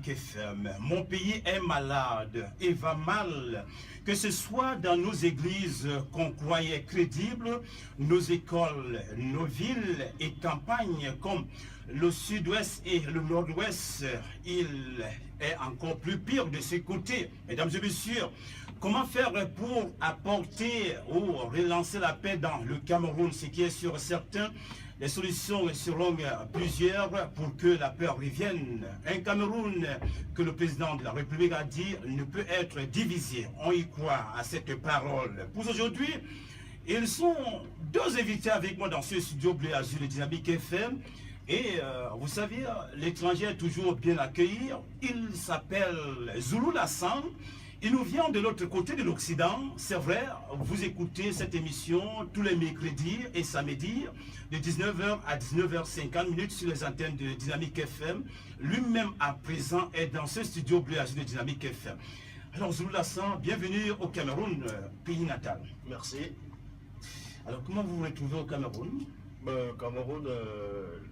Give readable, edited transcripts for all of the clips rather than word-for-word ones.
Dynamique FM. Mon pays est malade et va mal. Que ce soit dans nos églises qu'on croyait crédibles, nos écoles, nos villes et campagnes comme le sud-ouest et le nord-ouest, il est encore plus pire de ce côté. Mesdames et messieurs, comment faire pour apporter ou relancer la paix dans le Cameroun, ce qui est sûr certain? Les solutions seront plusieurs pour que la paix revienne. Un Cameroun que le président de la République a dit ne peut être divisé. On y croit à cette parole. Pour aujourd'hui, ils sont deux invités avec moi dans ce studio Bleu Azur de Dynamique FM. Et vous savez, l'étranger est toujours bien accueilli. Il s'appelle Zoulou Lassan. Il nous vient de l'autre côté de l'Occident. C'est vrai, vous écoutez cette émission tous les mercredis et samedis de 19h à 19h50 sur les antennes de Dynamique FM. Lui-même à présent est dans ce studio Bleu Azur de Dynamique FM. Alors Zoulou Lassan, bienvenue au Cameroun, pays natal. Merci. Alors comment vous vous retrouvez au Cameroun? Cameroun,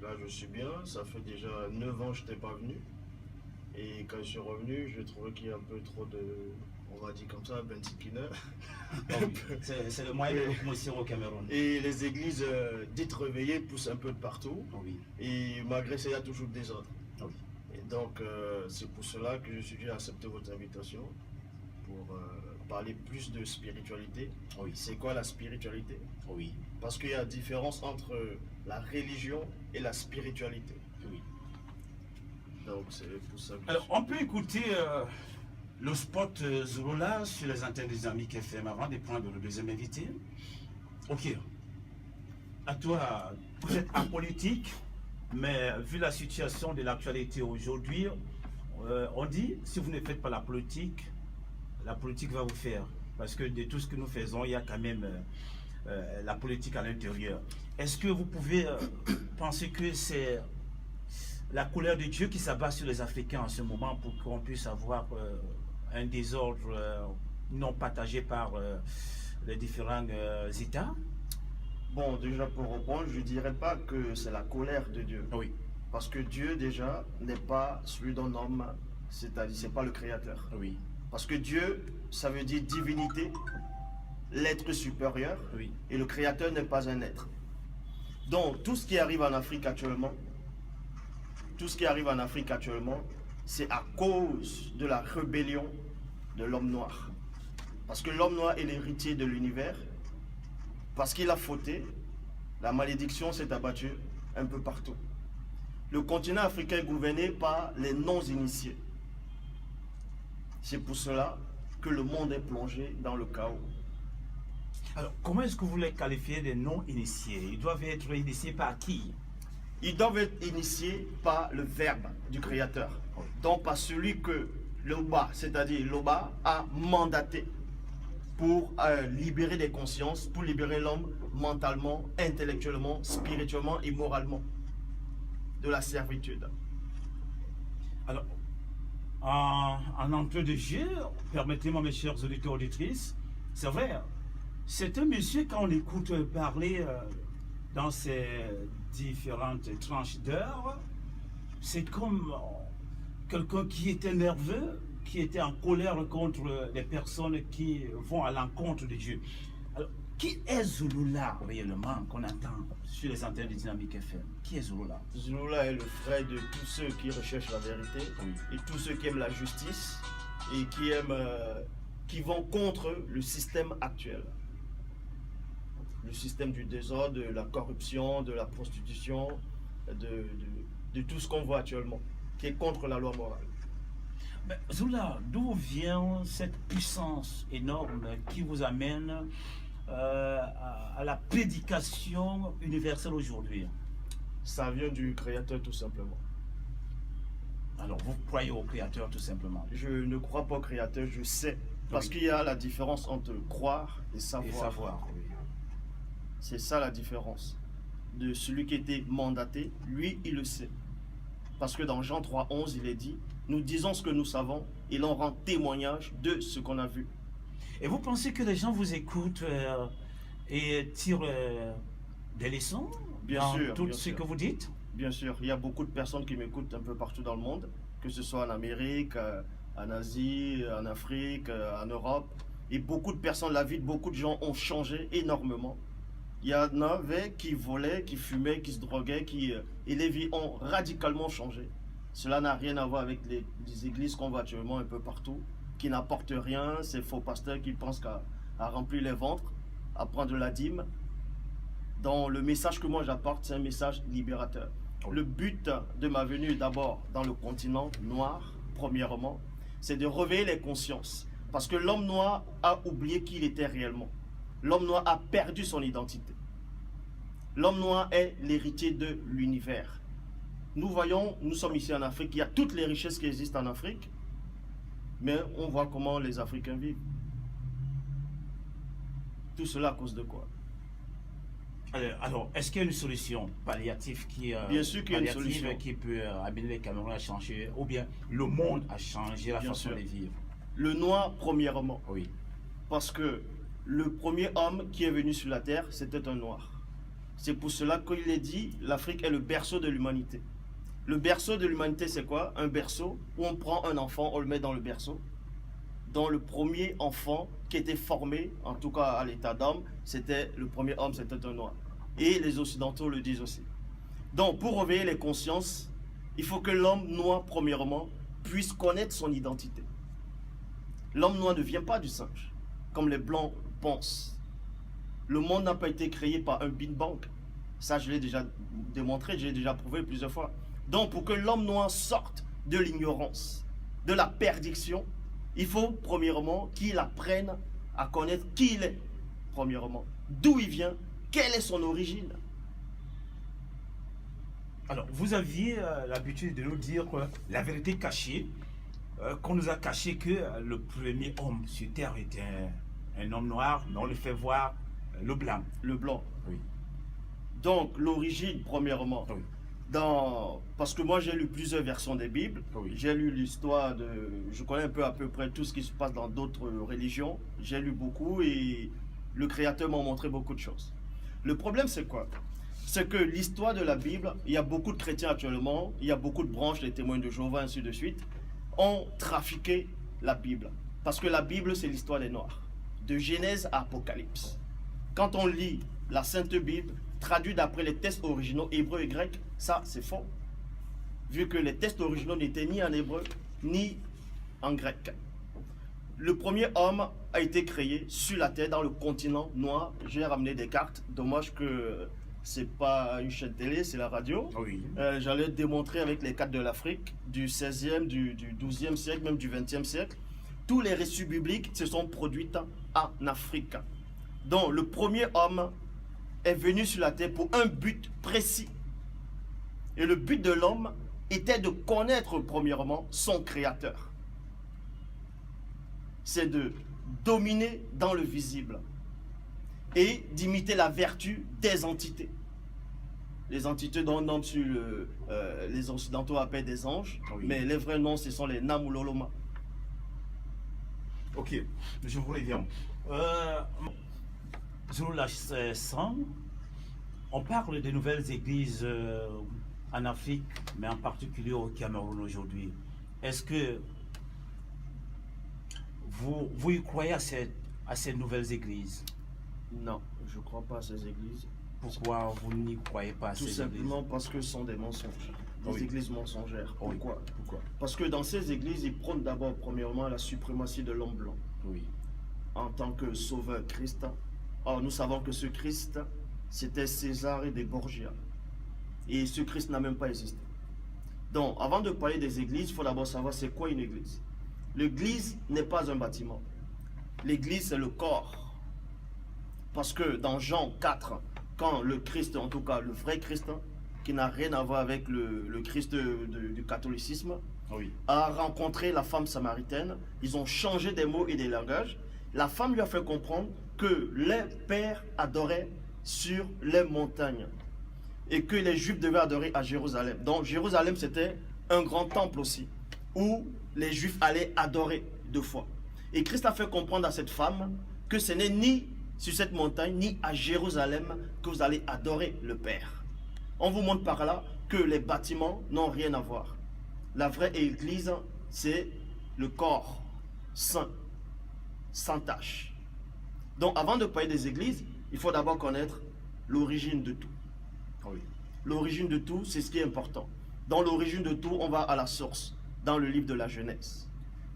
là je suis bien. Ça fait déjà 9 ans que je n'étais pas venu. Et quand je suis revenu, je trouvais qu'il y a un peu trop de, on va dire comme ça, bentikina. C'est le moyen de locomotion au Cameroun. Et les églises dites réveillées poussent un peu de partout. Oui. Et malgré ça, il y a toujours des ordres. Oui. Et donc, c'est pour cela que je suis venu accepter votre invitation pour parler plus de spiritualité. Oui. C'est quoi la spiritualité? Oui. Parce qu'il y a différence entre la religion et la spiritualité. Oui. Donc c'est pour ça que Alors, on peut écouter le spot Zouloula sur les antennes de Dynamique FM avant de prendre le deuxième invité. Ok. À toi, vous êtes apolitique, mais vu la situation de l'actualité aujourd'hui, on dit, si vous ne faites pas la politique va vous faire. Parce que de tout ce que nous faisons, il y a quand même la politique à l'intérieur. Est-ce que vous pouvez penser que c'est la colère de Dieu qui s'abat sur les Africains en ce moment pour qu'on puisse avoir un désordre non partagé par les différents États? bon, déjà pour répondre, je ne dirais pas que c'est la colère de Dieu. Oui. Parce que Dieu déjà n'est pas celui d'un homme, c'est-à-dire c'est pas le créateur. Oui. Parce que Dieu, ça veut dire divinité, l'être supérieur, Oui. et le créateur n'est pas un être. Donc tout ce qui arrive en Afrique actuellement, c'est à cause de la rébellion de l'homme noir. Parce que l'homme noir est l'héritier de l'univers. Parce qu'il a fauté, la malédiction s'est abattue un peu partout. Le continent africain est gouverné par les non-initiés. C'est pour cela que le monde est plongé dans le chaos. Alors, comment est-ce que vous les qualifiez des non-initiés? Ils doivent être initiés par qui? Ils doivent être initiés par le verbe du Créateur. Donc par celui que l'Oba, c'est-à-dire l'Oba, a mandaté pour libérer des consciences, pour libérer l'homme mentalement, intellectuellement, spirituellement et moralement de la servitude. Alors, en entrée de jeu, permettez-moi mes chers auditeurs auditrices, c'est vrai, c'est un monsieur quand on l'écoute parler dans ces différentes tranches d'heures, c'est comme quelqu'un qui était nerveux, qui était en colère contre les personnes qui vont à l'encontre de Dieu. Alors, qui est Zouloula réellement qu'on entend sur les antennes de Dynamique FM? Qui est Zouloula? Zouloula est le frère de tous ceux qui recherchent la vérité, Oui. et tous ceux qui aiment la justice et qui aiment, qui vont contre le système actuel. Le système du désordre, de la corruption, de la prostitution, de tout ce qu'on voit actuellement, qui est contre la loi morale. Mais Zoula, d'où vient cette puissance énorme qui vous amène à la prédication universelle aujourd'hui? Ça vient du Créateur tout simplement. Alors, vous croyez au Créateur tout simplement? Je ne crois pas au Créateur, je sais. Parce Oui. qu'il y a la différence entre croire et savoir. Et savoir, oui. C'est ça la différence. De celui qui était mandaté, lui, il le sait. Parce que dans Jean 3,11, il est dit, nous disons ce que nous savons, et l'on rend témoignage de ce qu'on a vu. Et vous pensez que les gens vous écoutent et tirent des leçons Bien dans sûr, tout bien ce sûr. que vous dites? Bien sûr, il y a beaucoup de personnes qui m'écoutent un peu partout dans le monde, que ce soit en Amérique, en Asie, en Afrique, en Europe. Et beaucoup de personnes, la vie de beaucoup de gens ont changé énormément. Il y en avait qui volaient, qui fumaient, qui se droguaient, et les vies ont radicalement changé. Cela n'a rien à voir avec les églises qu'on voit actuellement un peu partout, qui n'apportent rien, ces faux pasteurs qui pensent qu'à remplir les ventres, à prendre la dîme. Donc le message que moi j'apporte, c'est un message libérateur. Le but de ma venue d'abord dans le continent noir, premièrement, c'est de réveiller les consciences. Parce que l'homme noir a oublié qui il était réellement. L'homme noir a perdu son identité. L'homme noir est l'héritier de l'univers. Nous voyons, nous sommes ici en Afrique, il y a toutes les richesses qui existent en Afrique, mais on voit comment les Africains vivent. Tout cela à cause de quoi? Alors, est-ce qu'il y a une solution palliative Bien sûr qu'il y a une solution qui peut amener les Camerounais à changer, ou bien le monde à changer la Bien façon sûr. de vivre? Le noir, premièrement. Oui. Parce que le premier homme qui est venu sur la terre, c'était un noir. C'est pour cela qu'il est dit, l'Afrique est le berceau de l'humanité. Le berceau de l'humanité, c'est quoi? Un berceau où on prend un enfant, on le met dans le berceau. Dans le premier enfant qui était formé, en tout cas à l'état d'homme, c'était le premier homme, c'était un noir. Et les Occidentaux le disent aussi. Donc, pour réveiller les consciences, il faut que l'homme noir, premièrement, puisse connaître son identité. L'homme noir ne vient pas du singe, comme les blancs pensent. Le monde n'a pas été créé par un Big Bang. Ça, je l'ai déjà démontré, je l'ai déjà prouvé plusieurs fois. Donc, pour que l'homme noir sorte de l'ignorance, de la perdition, il faut, premièrement, qu'il apprenne à connaître qui il est, premièrement. D'où il vient, quelle est son origine. Alors, vous aviez l'habitude de nous dire la vérité cachée, qu'on nous a caché que le premier homme sur Terre était un homme noir, mais on le fait voir le blanc. Le blanc. Oui. Donc, l'origine, premièrement. Oui. Parce que moi, j'ai lu plusieurs versions des Bibles. Oui. J'ai lu l'histoire de... Je connais un peu à peu près tout ce qui se passe dans d'autres religions. J'ai lu beaucoup et le Créateur m'a montré beaucoup de choses. Le problème, c'est quoi? C'est que l'histoire de la Bible, il y a beaucoup de chrétiens actuellement, il y a beaucoup de branches, les témoins de Jéhovah, ainsi de suite, ont trafiqué la Bible. Parce que la Bible, c'est l'histoire des Noirs. De Genèse à Apocalypse. Quand on lit la Sainte Bible, traduite d'après les textes originaux hébreux et grecs, ça, c'est faux. Vu que les textes originaux n'étaient ni en hébreu, ni en grec. Le premier homme a été créé sur la terre, dans le continent noir. J'ai ramené des cartes. Dommage que c'est pas une chaîne télé, c'est la radio. Oui. J'allais démontrer avec les cartes de l'Afrique, du 16e, du 12e siècle, même du 20e siècle. Tous les récits bibliques se sont produits en Afrique. Donc, le premier homme est venu sur la terre pour un but précis. Et le but de l'homme était de connaître premièrement son créateur. C'est de dominer dans le visible et d'imiter la vertu des entités. Les entités dont on sur les Occidentaux appellent des anges, Oui. mais les vrais noms, ce sont les Namuloloma. Ok, je vous reviens. Sur la 100, on parle des nouvelles églises en Afrique, mais en particulier au Cameroun aujourd'hui. Est-ce que vous y croyez à ces nouvelles églises? Non, je ne crois pas à ces églises. Pourquoi vous n'y croyez pas à Tout ces simplement églises? parce que ce sont des mensonges. Des Oui. églises mensongères. Oui. Pourquoi? Pourquoi? Parce que dans ces églises, ils prônent d'abord, premièrement, la suprématie de l'homme blanc Oui. en tant que sauveur Christ. Or, nous savons que ce Christ, c'était César et des Borgia. Et ce Christ n'a même pas existé. Donc, avant de parler des églises, il faut d'abord savoir c'est quoi une église. L'église n'est pas un bâtiment. L'église, c'est le corps. Parce que dans Jean 4, quand le Christ, en tout cas le vrai Christ, qui n'a rien à voir avec le Christ du catholicisme, Oui. a rencontré la femme samaritaine, ils ont changé des mots et des langages. La femme lui a fait comprendre que les pères adoraient sur les montagnes et que les Juifs devaient adorer à Jérusalem. Donc Jérusalem, c'était un grand temple aussi, où les Juifs allaient adorer 2 fois. Et Christ a fait comprendre à cette femme que ce n'est ni sur cette montagne, ni à Jérusalem que vous allez adorer le Père. On vous montre par là que les bâtiments n'ont rien à voir. La vraie église, c'est le corps saint, sans tache. Donc avant de parler des églises, il faut d'abord connaître l'origine de tout. Oui. L'origine de tout, c'est ce qui est important. Dans l'origine de tout, on va à la source, dans le livre de la Genèse.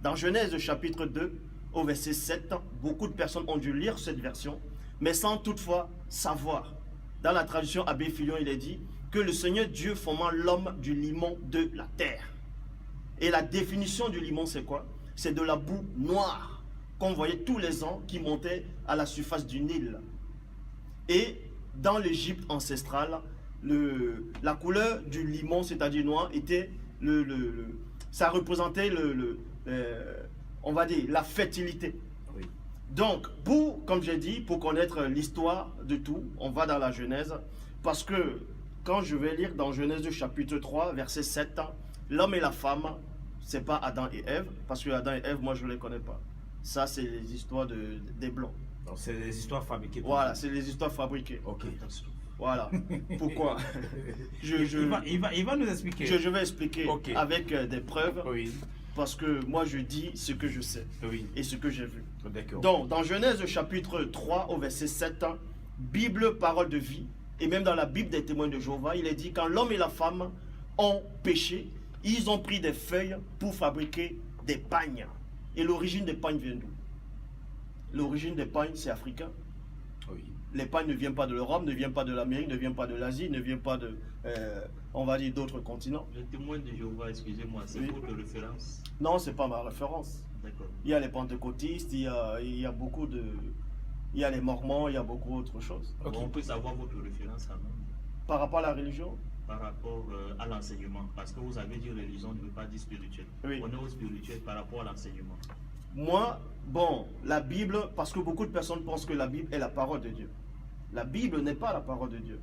Dans Genèse chapitre 2, au verset 7, beaucoup de personnes ont dû lire cette version, mais sans toutefois savoir. Dans la traduction Abbé Fillon, il est dit que le Seigneur Dieu forma l'homme du limon de la terre. Et la définition du limon, c'est quoi? C'est de la boue noire qu'on voyait tous les ans qui montait à la surface du Nil. Et dans l'Égypte ancestrale, la couleur du limon, c'est-à-dire noir, était ça représentait on va dire la fertilité. Oui. Donc, comme j'ai dit, pour connaître l'histoire de tout, on va dans la Genèse, parce que quand je vais lire dans Genèse chapitre 3, verset 7, l'homme et la femme, c'est pas Adam et Ève, parce que Adam et Ève, moi je ne les connais pas. Ça, c'est les histoires des Blancs. Donc c'est les histoires fabriquées. Voilà, c'est les histoires fabriquées. Ok. Voilà. Pourquoi? Il va nous expliquer. Je vais expliquer Ok. avec des preuves, Oui. parce que moi je dis ce que je sais Oui. et ce que j'ai vu. D'accord. Donc, dans Genèse chapitre 3 au verset 7, Bible, parole de vie, et même dans la Bible des témoins de Jéhovah, il est dit quand l'homme et la femme ont péché, ils ont pris des feuilles pour fabriquer des pagnes. Et l'origine des pagnes vient d'où? L'origine des pagnes, c'est africain. Oui. Les pagnes ne viennent pas de l'Europe, ne viennent pas de l'Amérique, ne viennent pas de l'Asie, ne viennent pas de, on va dire, d'autres continents. Le témoin de Jéhovah, excusez-moi, c'est Oui. votre référence? Non, c'est pas ma référence. D'accord. Il y a les pentecôtistes, il y a beaucoup de... Il y a les mormons, il y a beaucoup d'autres choses. Ok. On peut savoir votre référence quand même Par rapport à la religion, par rapport à l'enseignement. Parce que vous avez dit religion ne veut pas dire spirituel. Oui. On est au spirituel par rapport à l'enseignement. moi, la Bible, parce que beaucoup de personnes pensent que la Bible est la parole de Dieu. La Bible n'est pas la parole de Dieu,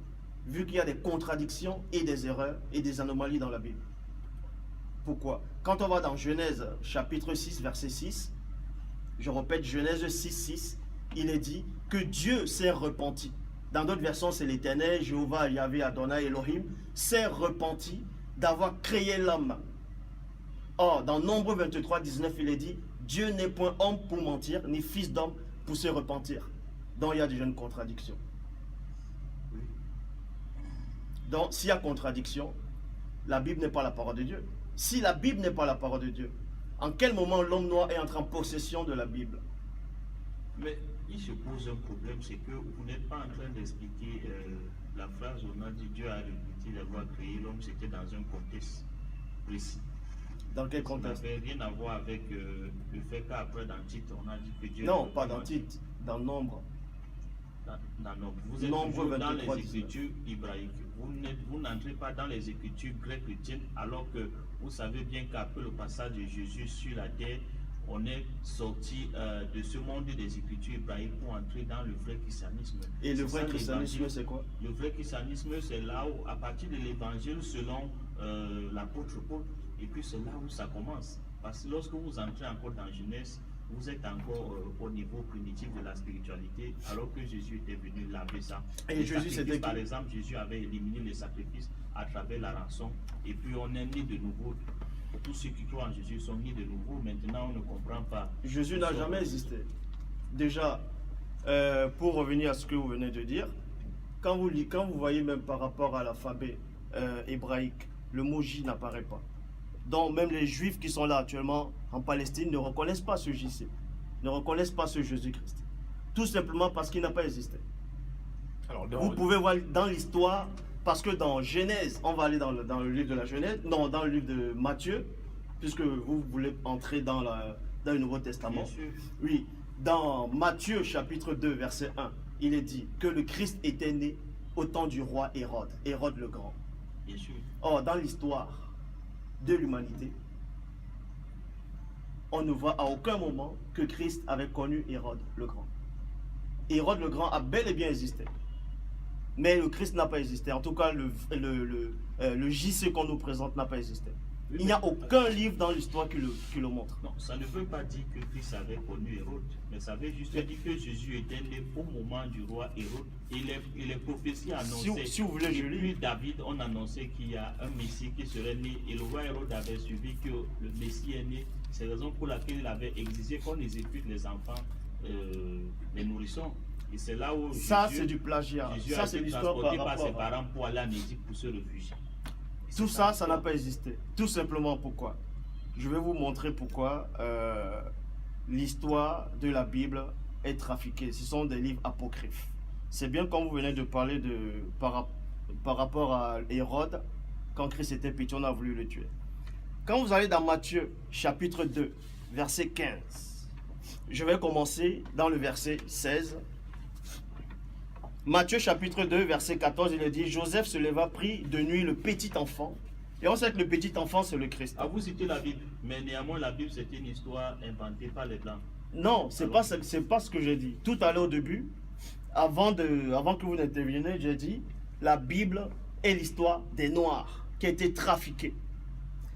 vu qu'il y a des contradictions et des erreurs et des anomalies dans la Bible. Pourquoi? Quand on va dans Genèse chapitre 6, verset 6, je répète, Genèse 6, 6, il est dit que Dieu s'est repenti. Dans d'autres versions, c'est l'Éternel, Jéhovah, Yahvé, Adonai, Elohim, s'est repenti d'avoir créé l'homme. Or, dans Nombre 23, 19, il est dit, Dieu n'est point homme pour mentir, ni fils d'homme pour se repentir. Donc, il y a déjà une contradiction. Donc, s'il y a contradiction, la Bible n'est pas la parole de Dieu. Si la Bible n'est pas la parole de Dieu, en quel moment l'homme noir est entré en possession de la Bible? Mais il se pose un problème, c'est que vous n'êtes pas en train d'expliquer la phrase où on a dit Dieu a répété d'avoir créé l'homme, c'était dans un contexte précis. Dans quel Ça contexte? n'avait rien à voir avec le fait qu'après dans Tite, on a dit que Dieu... Non, pas dans Tite, dans Nombre. Dans Nombre. Vous êtes Nombre toujours 23, dans les écritures hébraïques. Vous n'entrez pas dans les écritures grecques chrétiennes, alors que vous savez bien qu'après le passage de Jésus sur la terre, on est sorti de ce monde des écritures hébraïques pour entrer dans le vrai christianisme. Et le C'est vrai ça, christianisme, l'évangile. c'est quoi? Le vrai christianisme, c'est là où, à partir de l'évangile, selon l'apôtre Paul, et puis c'est là où ça commence. Parce que lorsque vous entrez encore dans Genèse, vous êtes encore au niveau primitif de la spiritualité, alors que Jésus était venu laver ça. Et Les Jésus, sacrifices, c'était qui? par exemple, Jésus avait éliminé les sacrifices à travers la rançon, et puis on est né de nouveau. Tous ceux qui croient en Jésus sont nés de nouveau. Maintenant, on ne comprend pas. Jésus n'a jamais existé. Déjà, pour revenir à ce que vous venez de dire, quand vous voyez même par rapport à l'alphabet hébraïque, le mot J n'apparaît pas. Donc même les Juifs qui sont là actuellement en Palestine ne reconnaissent pas ce JC, ne reconnaissent pas ce Jésus-Christ. Tout simplement parce qu'il n'a pas existé. Alors, Vous pouvez voir dans l'histoire, parce que dans Genèse, on va aller dans le livre de la Genèse, non, dans le livre de Matthieu, puisque vous voulez entrer dans le Nouveau Testament. Bien sûr. Oui, dans Matthieu chapitre 2, verset 1, il est dit que le Christ était né au temps du roi Hérode, Hérode le Grand. Bien sûr. Or, dans l'histoire de l'humanité, on ne voit à aucun moment que Christ avait connu Hérode le Grand. Hérode le Grand a bel et bien existé. Mais le Christ n'a pas existé. En tout cas, le JC qu'on nous présente n'a pas existé. Oui, Il n'y a mais- aucun livre dans l'histoire qui le montre. Non, ça ne veut pas dire que Christ avait connu Hérode, mais ça veut juste dire que Jésus était né au moment du roi Hérode. Et les prophéties annonçaient. Si vous voulez, je depuis lis. David, on annonçait qu'il y a un Messie qui serait né. Et le roi Hérode avait suivi que le Messie est né. C'est la raison pour laquelle il avait exigé qu'on exécute les enfants, les nourrissons. Et c'est là où Ça, Jésus- c'est du plagiat. Jésus Ça, a c'est été l'histoire transporté par par ses rapport à... parents pour aller en Égypte pour se réfugier. Et Tout c'est ça, ça n'a pas existé. Tout simplement pourquoi. Je vais vous montrer pourquoi l'histoire de la Bible est trafiquée. Ce sont des livres apocryphes. C'est bien comme vous venez de parler par rapport à Hérode, quand Christ était petit, on a voulu le tuer. Quand vous allez dans Matthieu, chapitre 2, verset 15, je vais commencer dans le verset 16. Matthieu chapitre 2, verset 14, il est dit, Joseph se leva, prit de nuit le petit enfant. Et on sait que le petit enfant, c'est le Christ. Ah, vous citez la Bible, mais néanmoins la Bible c'est une histoire inventée par les Blancs. Non, c'est pas ce que j'ai dit. Tout à l'heure au début, avant que vous n'interveniez, j'ai dit, la Bible est l'histoire des Noirs qui a été trafiquée.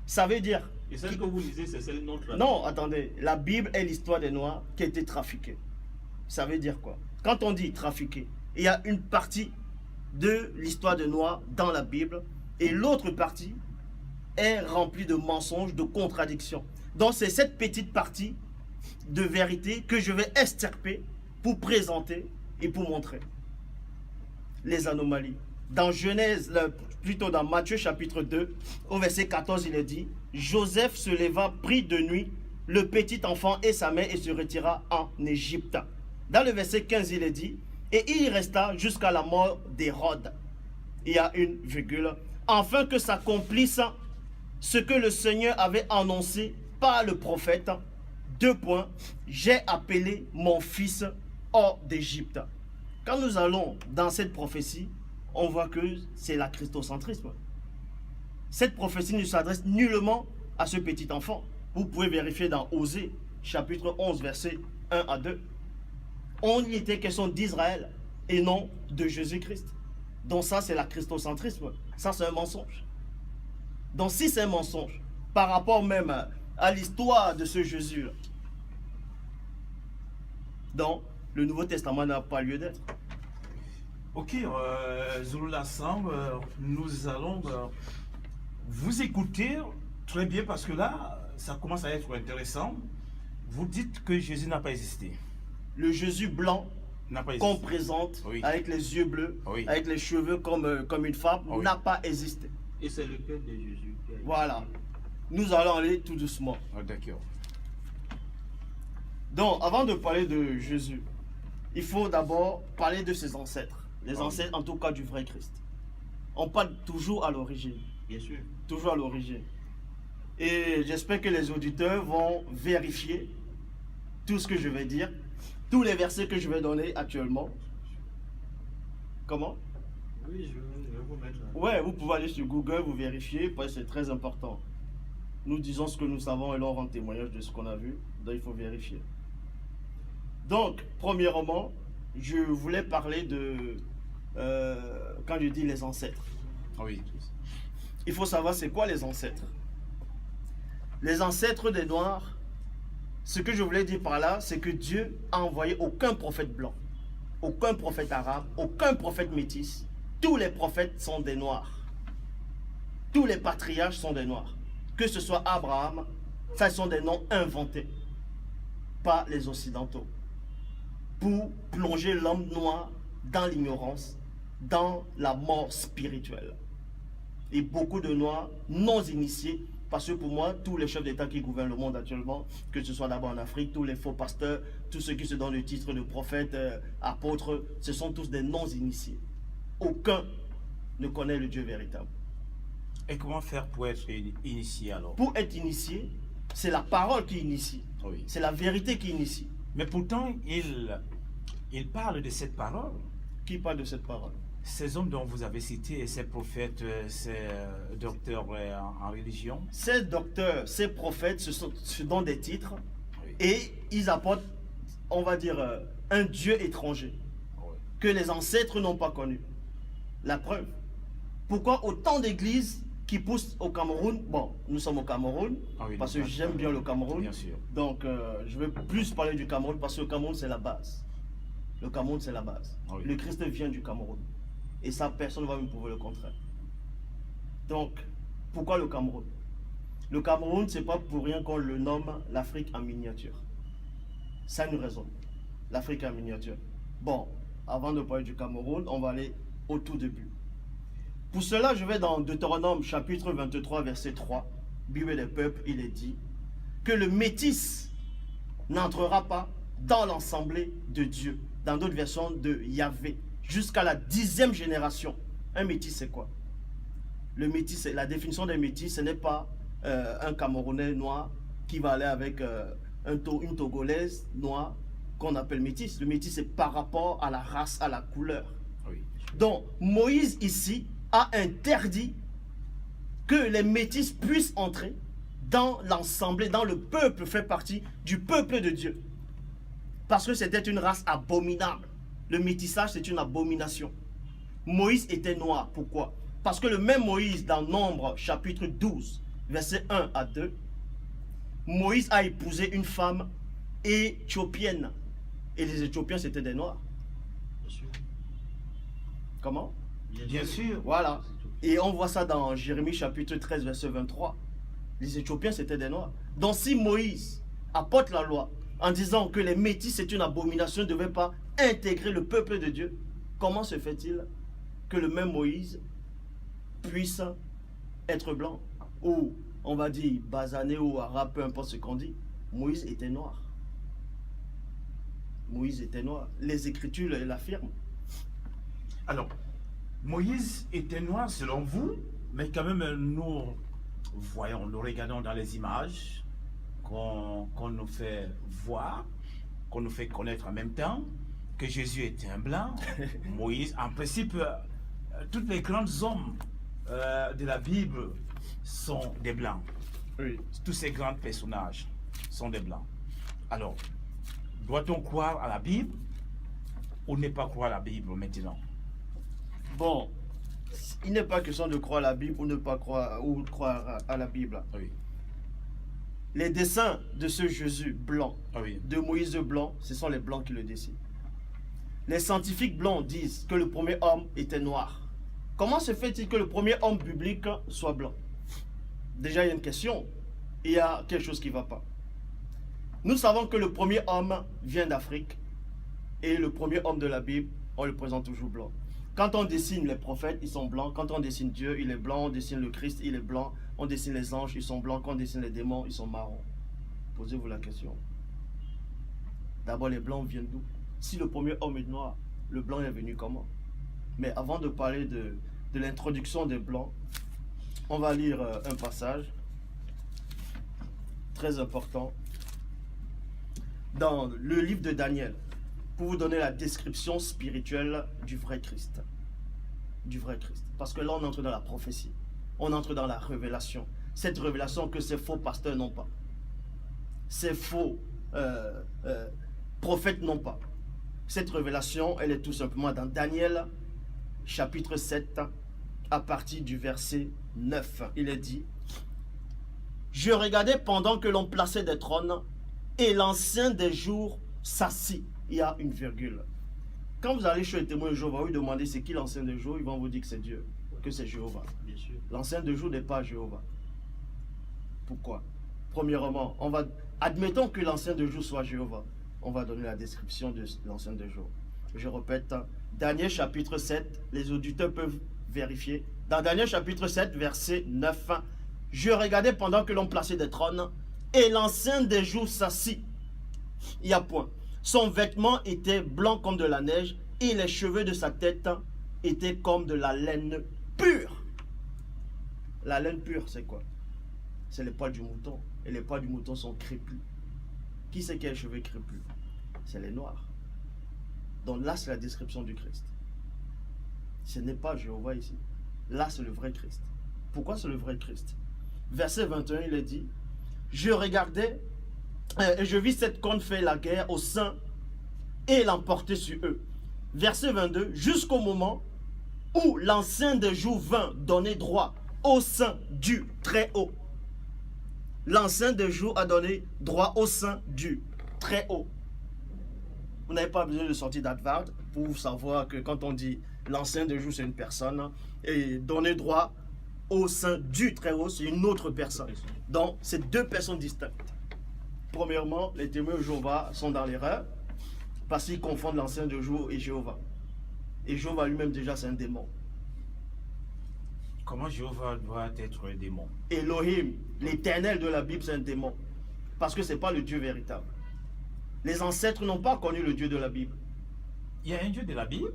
Ça veut dire... Et celle que vous lisez, c'est celle notre. Non, attendez. La Bible est l'histoire des Noirs qui a été trafiquée. Ça veut dire quoi? Quand on dit trafiqué, il y a une partie de l'histoire des Noirs dans la Bible et l'autre partie est remplie de mensonges, de contradictions. Donc c'est cette petite partie de vérité que je vais extirper pour présenter et pour montrer les anomalies. Dans Genèse, plutôt dans Matthieu chapitre 2, au verset 14, il est dit, Joseph se leva, prit de nuit le petit enfant et sa mère et se retira en Égypte. Dans le verset 15, il est dit, et il y resta jusqu'à la mort d'Hérode. Il y a une virgule. Afin que s'accomplisse ce que le Seigneur avait annoncé par le prophète. 2 points. J'ai appelé mon fils hors d'Égypte. Quand nous allons dans cette prophétie, on voit que c'est la christocentrisme. Cette prophétie ne s'adresse nullement à ce petit enfant. Vous pouvez vérifier dans Osée, chapitre 11, versets 1 à 2. On y était question d'Israël et non de Jésus-Christ. Donc ça, c'est la christocentrisme. Ça, c'est un mensonge. Donc si c'est un mensonge, par rapport même à l'histoire de ce Jésus, donc le Nouveau Testament n'a pas lieu d'être. Ok, Zulu Lassam, nous allons vous écouter très bien parce que là, ça commence à être intéressant. Vous dites que Jésus n'a pas existé. Le Jésus blanc N'a pas qu'on existé. présente, Oui. avec les yeux bleus, Oui. avec les cheveux comme une femme, Oui. n'a pas existé. Et c'est le cœur de Jésus. Qui a été- Voilà. Nous allons aller tout doucement. Ah, d'accord. Donc, avant de parler de Jésus, il faut d'abord parler de ses ancêtres. Les Ah oui. ancêtres, en tout cas, du vrai Christ. On parle toujours à l'origine. Bien sûr. Toujours à l'origine. Et j'espère que les auditeurs vont vérifier tout ce que je vais dire, tous les versets que je vais donner actuellement. Comment? Oui, je vais vous mettre. Ouais, vous pouvez aller sur Google, vous vérifier, parce que c'est très important. Nous disons ce que nous savons et l'on rend témoignage de ce qu'on a vu, donc il faut vérifier. Donc, premièrement, je voulais parler de, quand je dis les ancêtres, Oui. il faut savoir c'est quoi les ancêtres. Les ancêtres des Noirs, ce que je voulais dire par là, c'est que Dieu a envoyé aucun prophète blanc, aucun prophète arabe, aucun prophète métis. Tous les prophètes sont des Noirs. Tous les patriarches sont des Noirs. Que ce soit Abraham, ça sont des noms inventés par les Occidentaux pour plonger l'homme noir dans l'ignorance, dans la mort spirituelle. Et beaucoup de Noirs non initiés, parce que pour moi, tous les chefs d'État qui gouvernent le monde actuellement, que ce soit d'abord en Afrique, tous les faux pasteurs, tous ceux qui se donnent le titre de prophète, apôtre, ce sont tous des non initiés. Aucun ne connaît le Dieu véritable. Et comment faire pour être initié alors? Pour être initié, c'est la parole qui initie. Oui. C'est la vérité qui initie. Mais pourtant, il parle de cette parole. Qui parle de cette parole? Ces hommes dont vous avez cité, ces prophètes, ces docteurs en religion. Ces docteurs, ces prophètes se donnent des titres Oui. et ils apportent, on va dire, un Dieu étranger Oui. que les ancêtres n'ont pas connu. La preuve. Pourquoi autant d'églises qui pousse au Cameroun. Bon, nous sommes au Cameroun, Ah oui, parce nous que sommes- j'aime bien le Cameroun. Bien sûr. Donc, je vais plus parler du Cameroun parce que le Cameroun, c'est la base. Le Cameroun, c'est la base. Ah oui. Le Christ vient du Cameroun. Et ça, personne ne va me prouver le contraire. Donc, pourquoi le Cameroun? Le Cameroun, c'est pas pour rien qu'on le nomme l'Afrique en miniature. Ça a une raison. L'Afrique en miniature. Bon, avant de parler du Cameroun, on va aller au tout début. Pour cela, je vais dans Deutéronome chapitre 23, verset 3. Bible des peuples, il est dit que le métis n'entrera pas dans l'assemblée de Dieu. Dans d'autres versions de Yahvé, jusqu'à la 10e génération. Un métis, c'est quoi? Le métis, la définition d'un métis, ce n'est pas un Camerounais noir qui va aller avec une Togolaise noire qu'on appelle métis. Le métis, c'est par rapport à la race, à la couleur. Oui. Donc, Moïse ici a interdit que les métis puissent entrer dans l'assemblée, dans le peuple, fait partie du peuple de Dieu. Parce que c'était une race abominable. Le métissage, c'est une abomination. Moïse était noir. Pourquoi? Parce que le même Moïse, dans Nombre, chapitre 12, versets 1 à 2, Moïse a épousé une femme éthiopienne. Et les Éthiopiens, c'était des noirs. Bien sûr. Comment? Bien sûr. Voilà. Et on voit ça dans Jérémie chapitre 13, verset 23. Les Éthiopiens, c'était des noirs. Donc si Moïse apporte la loi en disant que les métis, c'est une abomination, ne devait pas intégrer le peuple de Dieu, comment se fait-il que le même Moïse puisse être blanc? Ou, on va dire, basané ou arabe, peu importe ce qu'on dit. Moïse était noir. Moïse était noir. Les Écritures l'affirment. Alors, Moïse était noir selon vous, mais quand même nous voyons, nous regardons dans les images qu'on nous fait voir, qu'on nous fait connaître en même temps, que Jésus était un blanc. Moïse, en principe, tous les grands hommes de la Bible sont des blancs. Oui. Tous ces grands personnages sont des blancs. Alors, doit-on croire à la Bible ou ne pas croire à la Bible maintenant? Bon, il n'est pas question de croire à la Bible ou ne pas croire, ou croire à la Bible. Oui. Les dessins de ce Jésus blanc, Ah oui. de Moïse blanc, ce sont les blancs qui le dessinent. Les scientifiques blancs disent que le premier homme était noir. Comment se fait-il que le premier homme biblique soit blanc? Déjà, il y a une question. Il y a quelque chose qui ne va pas. Nous savons que le premier homme vient d'Afrique et le premier homme de la Bible, on le présente toujours blanc. Quand on dessine les prophètes, ils sont blancs. Quand on dessine Dieu, il est blanc. On dessine le Christ, il est blanc. On dessine les anges, ils sont blancs. Quand on dessine les démons, ils sont marrons. Posez-vous la question. D'abord, les blancs viennent d'où? Si le premier homme est noir, le blanc est venu comment? Mais avant de parler de l'introduction des blancs, on va lire un passage très important dans le livre de Daniel, pour vous donner la description spirituelle du vrai Christ. Du vrai Christ. Parce que là, on entre dans la prophétie. On entre dans la révélation. Cette révélation que ces faux pasteurs n'ont pas. Ces faux prophètes n'ont pas. Cette révélation, elle est tout simplement dans Daniel, chapitre 7, à partir du verset 9. Il est dit: je regardais pendant que l'on plaçait des trônes, et l'ancien des jours s'assit. Il y a une virgule. Quand vous allez chez les témoins de Jéhovah, vous demandez c'est qui l'ancien des jours, ils vont vous dire que c'est Dieu, que c'est Jéhovah. Bien sûr. L'ancien des jours n'est pas Jéhovah. Pourquoi? Premièrement, admettons que l'ancien des jours soit Jéhovah. On va donner la description de l'ancien des jours. Je répète, Daniel chapitre 7, les auditeurs peuvent vérifier. Dans Daniel chapitre 7, verset 9, je regardais pendant que l'on plaçait des trônes, et l'ancien des jours s'assit. Il y a point. Son vêtement était blanc comme de la neige, et les cheveux de sa tête étaient comme de la laine pure. La laine pure, c'est quoi? C'est les poils du mouton. Et les poils du mouton sont crépus. Qui c'est qui a les cheveux crépus? C'est les noirs. Donc là, c'est la description du Christ. Ce n'est pas Jéhovah ici. Là, c'est le vrai Christ. Pourquoi c'est le vrai Christ? Verset 21, il est dit: je regardais et je vis cette corne faire la guerre aux saints et l'emporter sur eux. Verset 22, jusqu'au moment où l'ancien des jours vint donner droit au sein du très haut. L'ancien des jours a donné droit au sein du très haut. Vous n'avez pas besoin de sortir d'Advard pour savoir que quand on dit l'ancien des jours, c'est une personne, et donner droit au sein du très haut, c'est une autre personne. Donc, c'est deux personnes distinctes. Premièrement, les témoins de Jéhovah sont dans l'erreur parce qu'ils confondent l'ancien de jour et Jéhovah. Et Jéhovah lui-même déjà c'est un démon. Comment Jéhovah doit être un démon? Elohim, l'éternel de la Bible, c'est un démon. Parce que ce n'est pas le Dieu véritable. Les ancêtres n'ont pas connu le Dieu de la Bible. Il y a un Dieu de la Bible?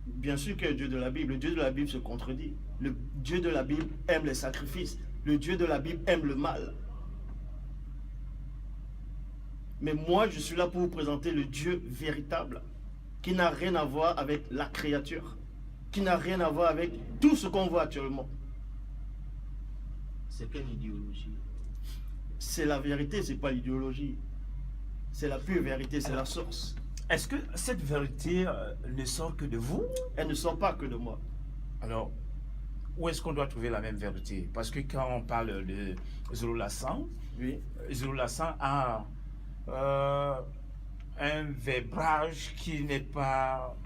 Bien sûr qu'il y a le Dieu de la Bible. Le Dieu de la Bible se contredit. Le Dieu de la Bible aime les sacrifices. Le Dieu de la Bible aime le mal. Mais moi, je suis là pour vous présenter le Dieu véritable, qui n'a rien à voir avec la créature, qui n'a rien à voir avec tout ce qu'on voit actuellement. C'est quelle idéologie? C'est la vérité, c'est pas l'idéologie. C'est la pure vérité, c'est la source. Est-ce que cette vérité ne sort que de vous? Elle ne sort pas que de moi. Alors, où est-ce qu'on doit trouver la même vérité? Parce que quand on parle de Zorolassan, Oui. Zorolassan a un verbrage qui n'est pas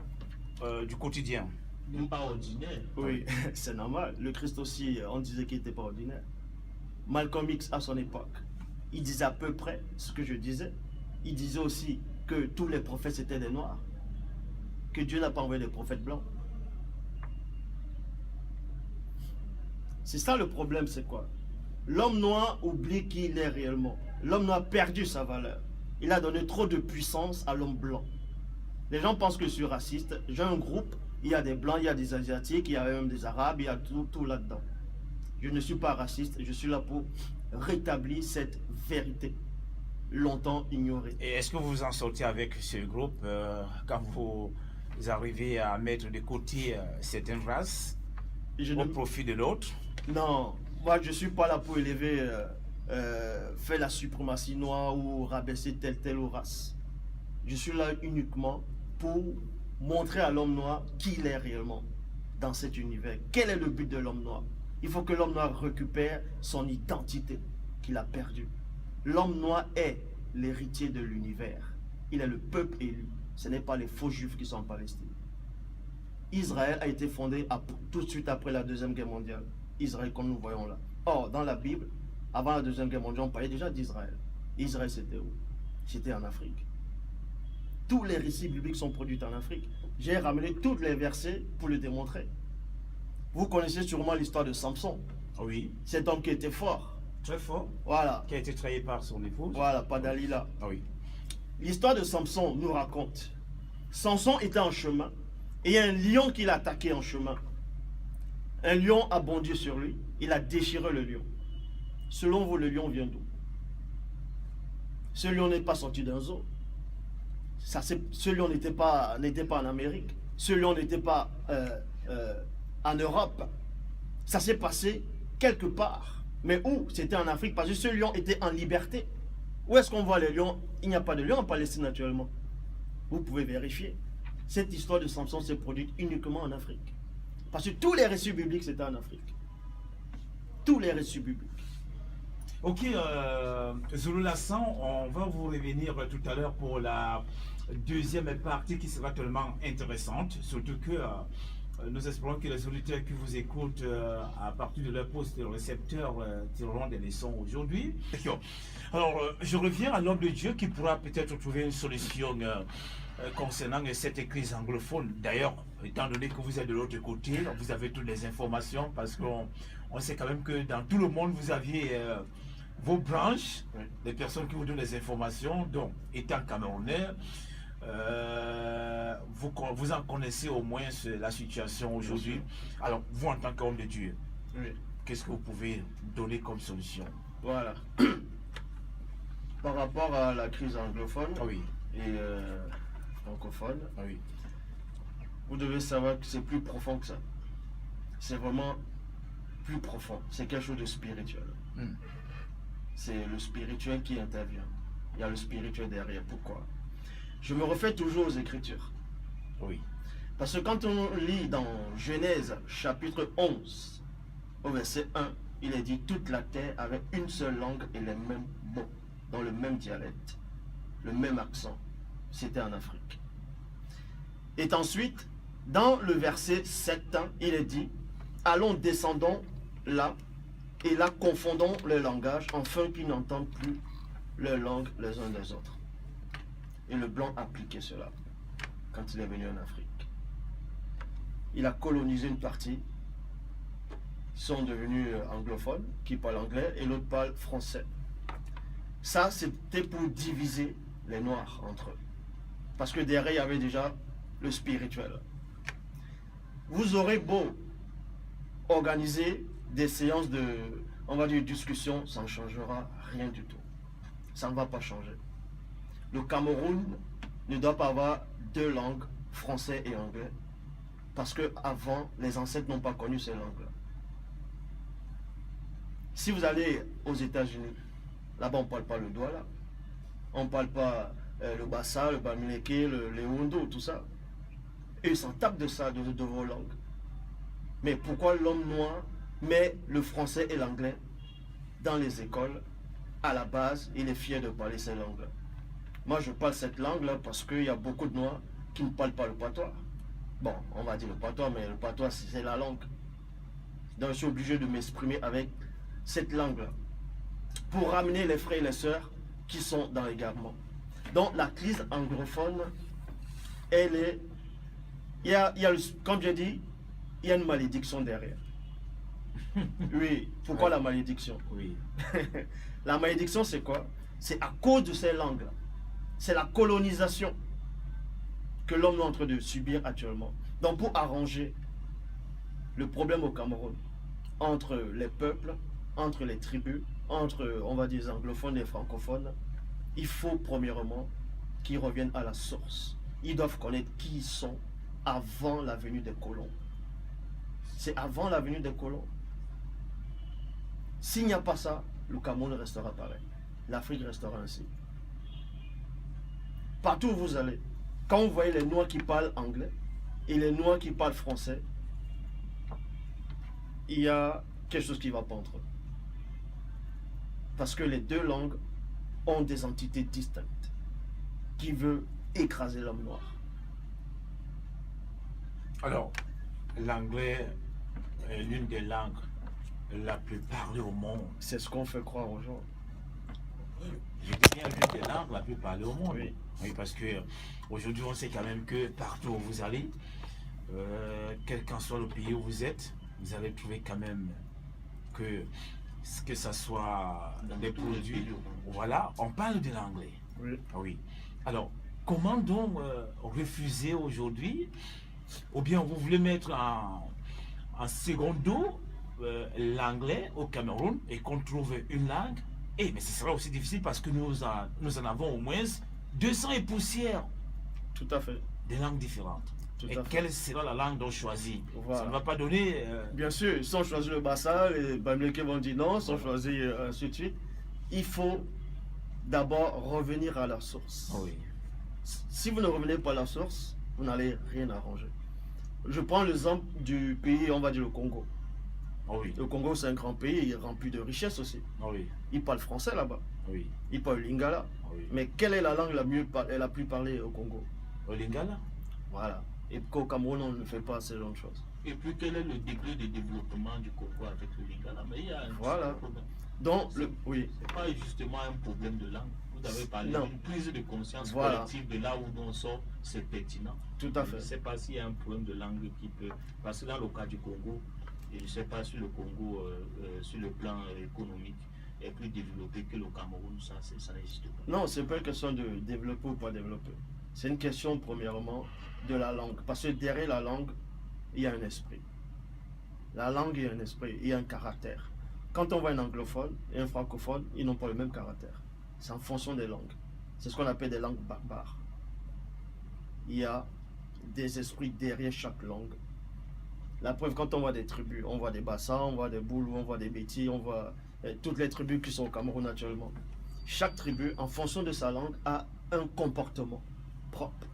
du quotidien. Même pas ordinaire. Oui, c'est normal. Le Christ aussi, on disait qu'il n'était pas ordinaire. Malcolm X, à son époque, il disait à peu près ce que je disais. Il disait aussi que tous les prophètes étaient des noirs. Que Dieu n'a pas envoyé des prophètes blancs. C'est ça le problème, c'est quoi? L'homme noir oublie qui il est réellement. L'homme noir a perdu sa valeur. Il a donné trop de puissance à l'homme blanc. Les gens pensent que je suis raciste. J'ai un groupe, il y a des blancs, il y a des asiatiques, il y a même des arabes, il y a tout là-dedans. Je ne suis pas raciste, je suis là pour rétablir cette vérité longtemps ignorée. Et est-ce que vous vous en sortez avec ce groupe quand vous arrivez à mettre de côté certaines races Je au ne- profit de l'autre? Non, moi je ne suis pas là pour élever, faire la suprématie noire ou rabaisser telle race. Je suis là uniquement pour montrer à l'homme noir qui il est réellement dans cet univers. Quel est le but de l'homme noir? Il faut que l'homme noir récupère son identité qu'il a perdue. L'homme noir est l'héritier de l'univers. Il est le peuple élu. Ce n'est pas les faux juifs qui sont en Palestine. Israël a été fondé tout de suite après la Deuxième Guerre mondiale. Israël, comme nous voyons là. Or, dans la Bible, avant la Deuxième Guerre mondiale, on parlait déjà d'Israël. Israël, c'était où? C'était en Afrique. Tous les récits bibliques sont produits en Afrique. J'ai ramené tous les versets pour le démontrer. Vous connaissez sûrement l'histoire de Samson. Oui, Cet homme qui était fort. très fort, Voilà. qui a été trahi par son épouse. Voilà, pas Dalila. Ah oui. L'histoire de Samson nous raconte. Samson était en chemin et il y a un lion qui l'a attaqué en chemin. Un lion a bondi sur lui. Il a déchiré le lion. Selon vous, le lion vient d'où? Ce lion n'est pas sorti d'un zoo. Ce lion n'était pas en Amérique. Ce lion n'était pas en Europe. Ça s'est passé quelque part. Mais où? C'était en Afrique parce que ce lion était en liberté. Où est-ce qu'on voit les lions? Il n'y a pas de lion en Palestine naturellement. Vous pouvez vérifier. Cette histoire de Samson s'est produite uniquement en Afrique. Parce que tous les récits bibliques, c'était en Afrique. Tous les récits bibliques. Ok, Zorolassan, on va vous revenir tout à l'heure pour la deuxième partie qui sera tellement intéressante, surtout que nous espérons que les auditeurs qui vous écoutent à partir de leur poste de récepteur tireront des leçons aujourd'hui. Alors, je reviens à l'homme de Dieu qui pourra peut-être trouver une solution concernant cette crise anglophone. D'ailleurs, étant donné que vous êtes de l'autre côté, vous avez toutes les informations parce qu'on sait quand même que dans tout le monde, vous aviez vos branches, Oui. des personnes qui vous donnent les informations. Donc, étant camerounais, vous en connaissez au moins la situation aujourd'hui. Alors, vous en tant qu'homme de Dieu, Oui. qu'est-ce que vous pouvez donner comme solution? Voilà. Par rapport à la crise anglophone Ah oui, et francophone, ah oui. vous devez savoir que c'est plus profond que ça. C'est vraiment plus profond. C'est quelque chose de spirituel. Hmm. C'est le spirituel qui intervient. Il y a le spirituel derrière. Pourquoi? Je me refais toujours aux Écritures. Oui. Parce que quand on lit dans Genèse chapitre 11, au verset 1, il est dit toute la terre avait une seule langue et les mêmes mots, dans le même dialecte, le même accent. C'était en Afrique. Et ensuite, dans le verset 7, il est dit, allons, descendons là, et là, confondons le langage, afin qu'ils n'entendent plus leur langue les uns des autres. Et le blanc a appliqué cela quand il est venu en Afrique. Il a colonisé une partie. Ils sont devenus anglophones, qui parlent anglais, et l'autre parle français. Ça, c'était pour diviser les Noirs entre eux. Parce que derrière, il y avait déjà le spirituel. Vous aurez beau organiser des séances de, on va dire, discussion, ça ne changera rien du tout. Ça ne va pas changer. Le Cameroun ne doit pas avoir deux langues, français et anglais, parce que avant, les ancêtres n'ont pas connu ces langues-là. Si vous allez aux États-Unis, là-bas on ne parle pas le Douala, on ne parle pas le Bassa, le Bamileke, le Léondo, tout ça. Et ils s'en tapent de ça, de vos langues. Mais pourquoi l'homme noir met le français et l'anglais dans les écoles, à la base, il est fier de parler ces langues-là? Moi, je parle cette langue-là parce qu'il y a beaucoup de Noirs qui ne parlent pas le patois. Bon, on va dire le patois, mais le patois, c'est la langue. Donc, je suis obligé de m'exprimer avec cette langue-là pour ramener les frères et les sœurs qui sont dans l'égarement. Donc, la crise anglophone, elle est... comme j'ai dit, il y a une malédiction derrière. Oui, pourquoi la malédiction? Oui. La malédiction, c'est quoi? C'est à cause de ces langues-là. C'est la colonisation que l'homme est en train de subir actuellement. Donc, pour arranger le problème au Cameroun, entre les peuples, entre les tribus, entre, on va dire, les anglophones et les francophones, il faut premièrement qu'ils reviennent à la source. Ils doivent connaître qui ils sont avant la venue des colons. C'est avant la venue des colons. S'il n'y a pas ça, le Cameroun restera pareil. L'Afrique restera ainsi. Partout où vous allez, quand vous voyez les Noirs qui parlent anglais et les Noirs qui parlent français, il y a quelque chose qui ne va pas entre eux. Parce que les deux langues ont des entités distinctes qui veulent écraser l'homme noir. Alors, l'anglais est l'une des langues la plus parlée au monde. C'est ce qu'on fait croire aux gens. Je dis bien l'une des langues la plus parlée au monde. Oui. Oui, parce que aujourd'hui, on sait quand même que partout où vous allez, quel qu'en soit le pays où vous êtes, vous allez trouver quand même que ça soit Dans des tous les produits. pays. Voilà, on parle de l'anglais. Oui. Ah oui. Alors, comment donc refuser aujourd'hui, ou bien vous voulez mettre en secondo l'anglais au Cameroun et qu'on trouve une langue? Mais ce sera aussi difficile parce que nous en avons au moins 200 et poussières Tout à fait. des langues différentes. Tout Et à fait. quelle sera la langue dont choisir? Voilà. Ça ne va pas donner... Bien sûr, sans choisir le Bassa, les Bamileke vont dire non, sans choisir ainsi de suite. Il faut d'abord revenir à la source. oui. Si vous ne revenez pas à la source, vous n'allez rien arranger. Je prends l'exemple du pays, on va dire le Congo. Oh oui. Le Congo, c'est un grand pays, rempli de richesses aussi. Oh oui. Ils parlent français là-bas. Oui. Ils parlent lingala. Oh oui. Mais quelle est la langue la plus parlée au Congo? Au Lingala? Voilà. Et qu'au Cameroun, on ne fait pas ce genre de choses. Et puis, quel est le degré de développement du Congo avec le Lingala? Mais il y a un Voilà. problème. Donc, oui. C'est pas justement un problème de langue. Vous avez parlé Non. d'une prise de conscience Voilà. collective de là où on sort, c'est pertinent. Tout à Je fait. ne sais pas s'il y a un problème de langue qui peut. Parce que dans le cas du Congo, je ne sais pas si le Congo, sur le plan économique, est plus développé que le Cameroun, ça n'existe pas. Non, c'est pas une question de développer ou pas développer. C'est une question, premièrement, de la langue. Parce que derrière la langue, il y a un esprit. La langue, il y a un esprit, il y a un caractère. Quand on voit un anglophone et un francophone, ils n'ont pas le même caractère. C'est en fonction des langues. C'est ce qu'on appelle des langues barbares. Il y a des esprits derrière chaque langue. La preuve, quand on voit des tribus, on voit des Bassa, on voit des Boulous, on voit des Bétis, on voit toutes les tribus qui sont au Cameroun actuellement. Chaque tribu, en fonction de sa langue, a un comportement propre.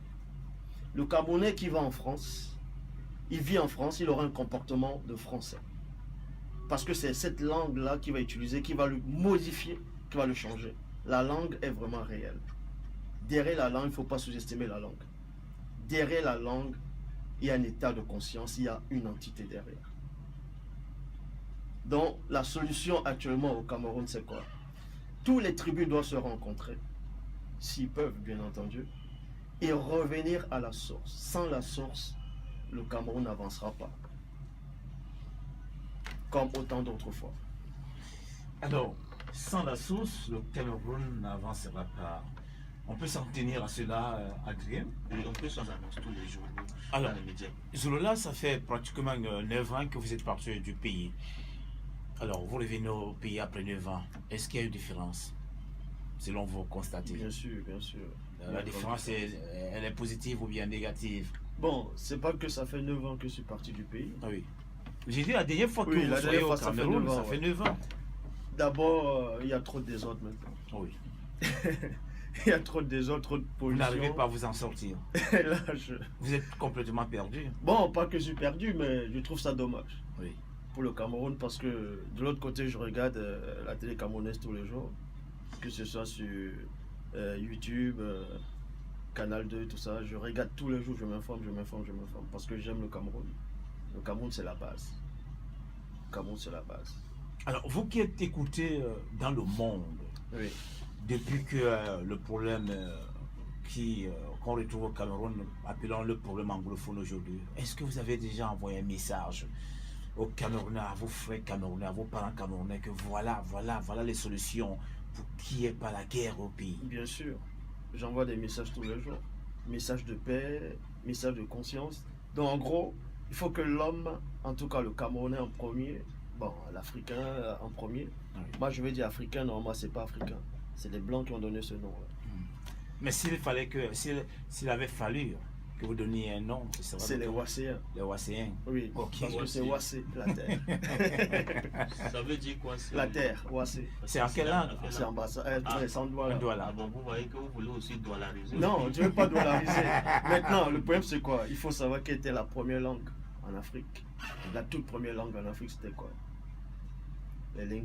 Le Camerounais qui va en France, il vit en France, il aura un comportement de Français. Parce que c'est cette langue-là qui va utiliser, qui va le modifier, qui va le changer. La langue est vraiment réelle. Derrière la langue, il ne faut pas sous-estimer la langue. Derrière la langue, il y a un état de conscience, il y a une entité derrière. Donc, la solution actuellement au Cameroun, c'est quoi? Tous les tribus doivent se rencontrer, s'ils peuvent, bien entendu, et revenir à la source. Sans la source, le Cameroun n'avancera pas. Comme autant d'autres fois. Alors, sans la source, le Cameroun n'avancera pas. On peut s'en tenir à cela, Adrien. Et on peut s'en annoncer tous les jours Alors, dans les médias. Zolola, ça fait pratiquement 9 ans que vous êtes parti du pays. Alors, vous revenez au pays après 9 ans. Est-ce qu'il y a une différence, selon vous constatez? Bien sûr, bien sûr. La différence, elle est positive ou bien négative? Bon, c'est pas que ça fait 9 ans que je suis parti du pays. Ah oui. J'ai dit la dernière fois que Oui, vous la soyez dernière au fois, ça fait Cameroun, 9 ans, ça fait ouais. 9 ans. D'abord, il y a trop de désordre maintenant. Oui. Il y a trop de désordre, trop de Vous pollution. n'arrivez pas à vous en sortir. Et là, Vous êtes complètement perdu. Bon, pas que je suis perdu, mais je trouve ça dommage Oui. pour le Cameroun parce que de l'autre côté, je regarde la télé camerounaise tous les jours, que ce soit sur YouTube, Canal 2, tout ça. Je regarde tous les jours, je m'informe parce que j'aime le Cameroun. Le Cameroun, c'est la base. Le Cameroun, c'est la base. Alors, vous qui êtes écouté dans le monde, Oui. depuis que le problème qu'on retrouve au Cameroun, appelons le problème anglophone aujourd'hui, est-ce que vous avez déjà envoyé un message aux Camerounais, à vos frères Camerounais, à vos parents Camerounais, que voilà les solutions pour qu'il n'y ait pas la guerre au pays? Bien sûr, j'envoie des messages tous les jours. Messages de paix, messages de conscience. Donc en gros, il faut que l'homme, en tout cas le Camerounais en premier, bon, l'Africain en premier. Oui. Moi je vais dire Africain, non, moi c'est pas Africain. C'est les Blancs qui ont donné ce nom-là. Mais s'il avait fallu que vous donniez un nom, ce serait C'est les Wasséens. les Wasséens. Oui, Ok. parce que c'est Wassé, la terre. Ça veut dire quoi La terre, Wassé. C'est en quelle langue? C'est en bas, c'est en doigt Un là. doigt là. Ah bon, vous voyez que vous voulez aussi dollariser. Non, je ne veux pas dollariser. Maintenant, le problème c'est quoi? Il faut savoir quelle était la première langue en Afrique. La toute première langue en Afrique, c'était quoi? Les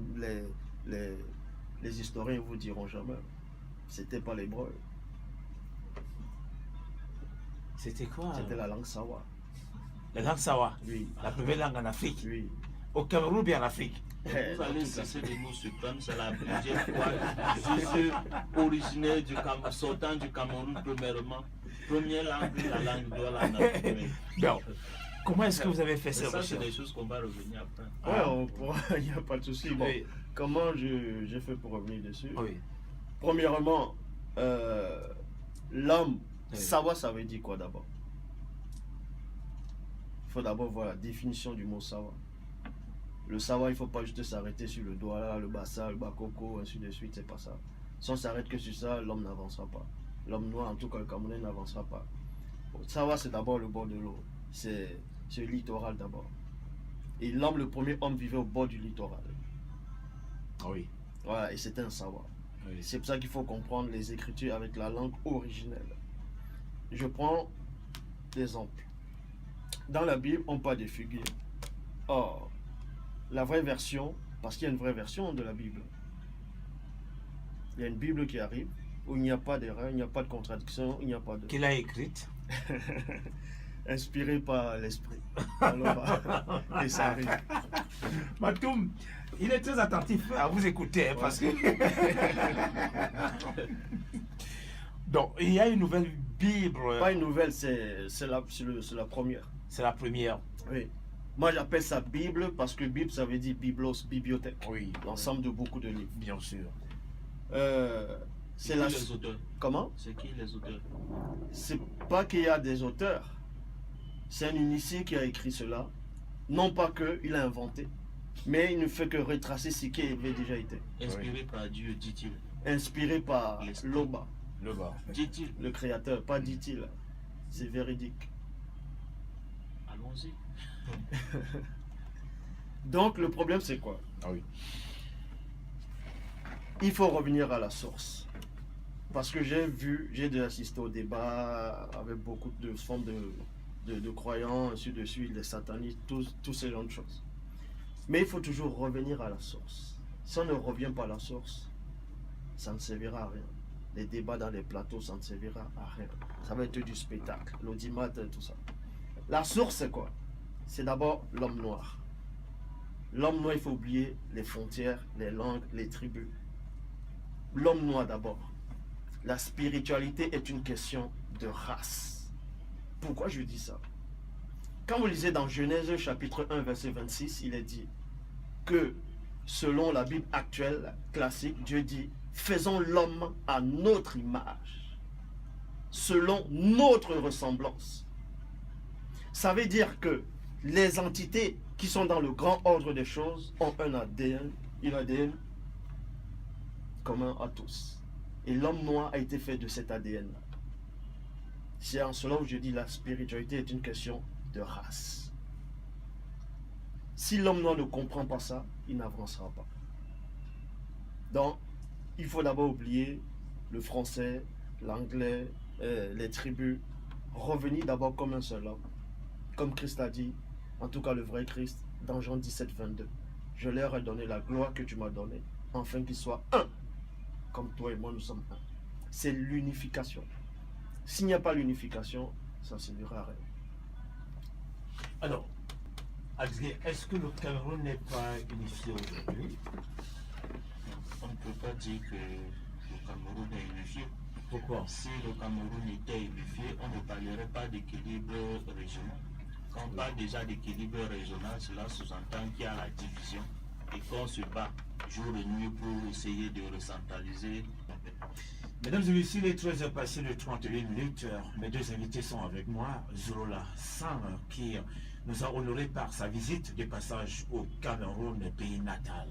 historiens vous diront jamais. C'était pas l'hébreu, C'était quoi? c'était la langue Sawa. La langue Sawa. Oui, La première langue en Afrique. oui. Au Cameroun, bien en Afrique. Vous allez cesser de nous surprendre, c'est la première fois. Je suis originaire du Cameroun, sortant du Cameroun premièrement. Première langue, la langue Douala en Afrique. Donc, comment est-ce que vous avez fait Mais ces ça, c'est des recherches? choses qu'on va revenir après. Il n'y a pas de souci. Bon, Oui. comment j'ai fait pour revenir dessus? Oui. Premièrement, l'homme, Oui. Sawa, ça veut dire quoi d'abord? Il faut d'abord voir la définition du mot Sawa. Le Sawa, il ne faut pas juste s'arrêter sur le Douala, le Bassa, le Bakoko, ainsi de suite, c'est pas ça. Si on s'arrête que sur ça, l'homme n'avancera pas. L'homme noir, en tout cas le Camerounais, n'avancera pas. Bon, Sawa, c'est d'abord le bord de l'eau. C'est le littoral d'abord. Et l'homme, le premier homme vivait au bord du littoral. Oui. Voilà, et c'était un Sawa. Oui. C'est pour ça qu'il faut comprendre les écritures avec la langue originelle. Je prends l'exemple. Dans la Bible, on parle des figuiers. Or, la vraie version, parce qu'il y a une vraie version de la Bible, il y a une Bible qui arrive où il n'y a pas d'erreur, il n'y a pas de contradiction, il n'y a pas de... Qu'il a écrite. Inspiré par l'esprit. Alors, et ça arrive. Matoum, il est très attentif à vous écouter, hein, parce que... Donc, il y a une nouvelle Bible. Pas une nouvelle, c'est la première. C'est la première. Oui. Moi, j'appelle ça Bible parce que Bible, ça veut dire biblos, bibliothèque. Oui. L'ensemble de beaucoup de livres. Bien sûr. C'est qui la... les auteurs? Comment? C'est qui les auteurs? C'est pas qu'il y a des auteurs. C'est un initié qui a écrit cela. Non pas qu'il a inventé, mais il ne fait que retracer ce qui avait déjà été. Inspiré par Dieu, dit-il. Inspiré par L'esprit. Loba, Le bas. Dit-il. le créateur, pas dit-il. C'est véridique. Allons-y. Donc le problème c'est quoi? Ah oui. Il faut revenir à la source. Parce que j'ai déjà assisté au débat avec beaucoup de formes de croyants, ainsi de suite, les satanistes, tous ces genres de choses. Mais il faut toujours revenir à la source. Si on ne revient pas à la source, ça ne servira à rien. Les débats dans les plateaux, ça ne servira à rien. Ça va être du spectacle, l'audimat, tout ça. La source, c'est quoi? C'est d'abord l'homme noir. L'homme noir, il faut oublier les frontières, les langues, les tribus. L'homme noir d'abord. La spiritualité est une question de race. Pourquoi je dis ça? Quand vous lisez dans Genèse chapitre 1, verset 26, il est dit que selon la Bible actuelle, classique, Dieu dit « Faisons l'homme à notre image, selon notre ressemblance ». Ça veut dire que les entités qui sont dans le grand ordre des choses ont un ADN commun à tous. Et l'homme noir a été fait de cet ADN-là. C'est en cela où je dis la spiritualité est une question de race. Si l'homme noir ne comprend pas ça, il n'avancera pas. Donc, il faut d'abord oublier le français, l'anglais, les tribus. Revenir d'abord comme un seul homme. Comme Christ a dit, en tout cas le vrai Christ, dans Jean 17, 22. Je leur ai donné la gloire que tu m'as donnée, afin qu'ils soient un, comme toi et moi nous sommes un. C'est l'unification. S'il n'y a pas l'unification, ça ne servira à rien. Alors, Adrien, est-ce que le Cameroun n'est pas unifié aujourd'hui? On ne peut pas dire que le Cameroun est unifié. Pourquoi? Si le Cameroun était unifié, on ne parlerait pas d'équilibre régional. Quand on parle déjà d'équilibre régional, cela sous-entend qu'il y a la division et qu'on se bat jour et nuit pour essayer de recentraliser. Mesdames et messieurs, il est 13h passé de 31 minutes. Mes deux invités sont avec moi. Zorola Sang, qui nous a honorés par sa visite de passage au Cameroun, pays natal.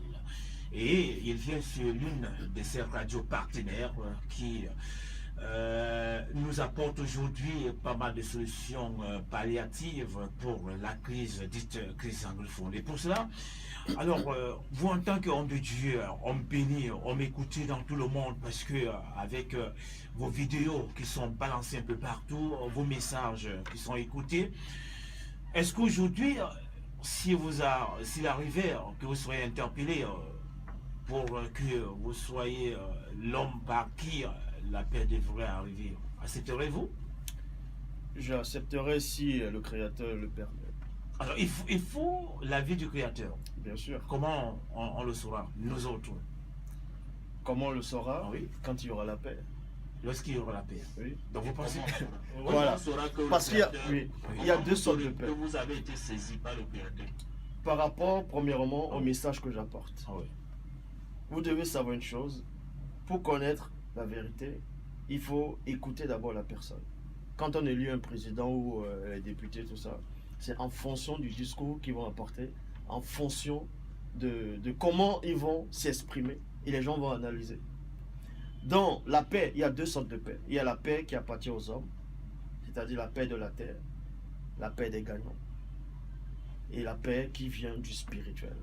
Et il vient sur l'une de ses radios partenaires qui nous apporte aujourd'hui pas mal de solutions palliatives pour la crise dite crise anglophone. Et pour cela, alors vous en tant qu'homme de Dieu, homme béni, homme écouté dans tout le monde, parce que avec vos vidéos qui sont balancées un peu partout, vos messages qui sont écoutés, est-ce qu'aujourd'hui, s'il arrivait que vous soyez interpellé pour que vous soyez l'homme par qui la paix devrait arriver, accepterez-vous? J'accepterai si le Créateur le permet. Alors, il faut l'avis du Créateur. Bien sûr. Comment on le saura, nous autres? Comment on le saura? Ah oui. Quand il y aura la paix. Lorsqu'il y aura la paix. Oui. Donc vous pensez Comment Voilà. on saura que le Parce qu'il y a, Créateur- oui, il y a comment deux vous sortes de saurez paix. que vous avez été saisi par le Créateur. Par rapport, premièrement, au message que j'apporte. Ah oui. Vous devez savoir une chose. Pour connaître la vérité, il faut écouter d'abord la personne. Quand on élit un président ou les députés, tout ça, c'est en fonction du discours qu'ils vont apporter, en fonction de comment ils vont s'exprimer, et les gens vont analyser. Dans la paix, il y a deux sortes de paix. Il y a la paix qui appartient aux hommes, c'est-à-dire la paix de la terre, la paix des gagnants, et la paix qui vient du spirituel.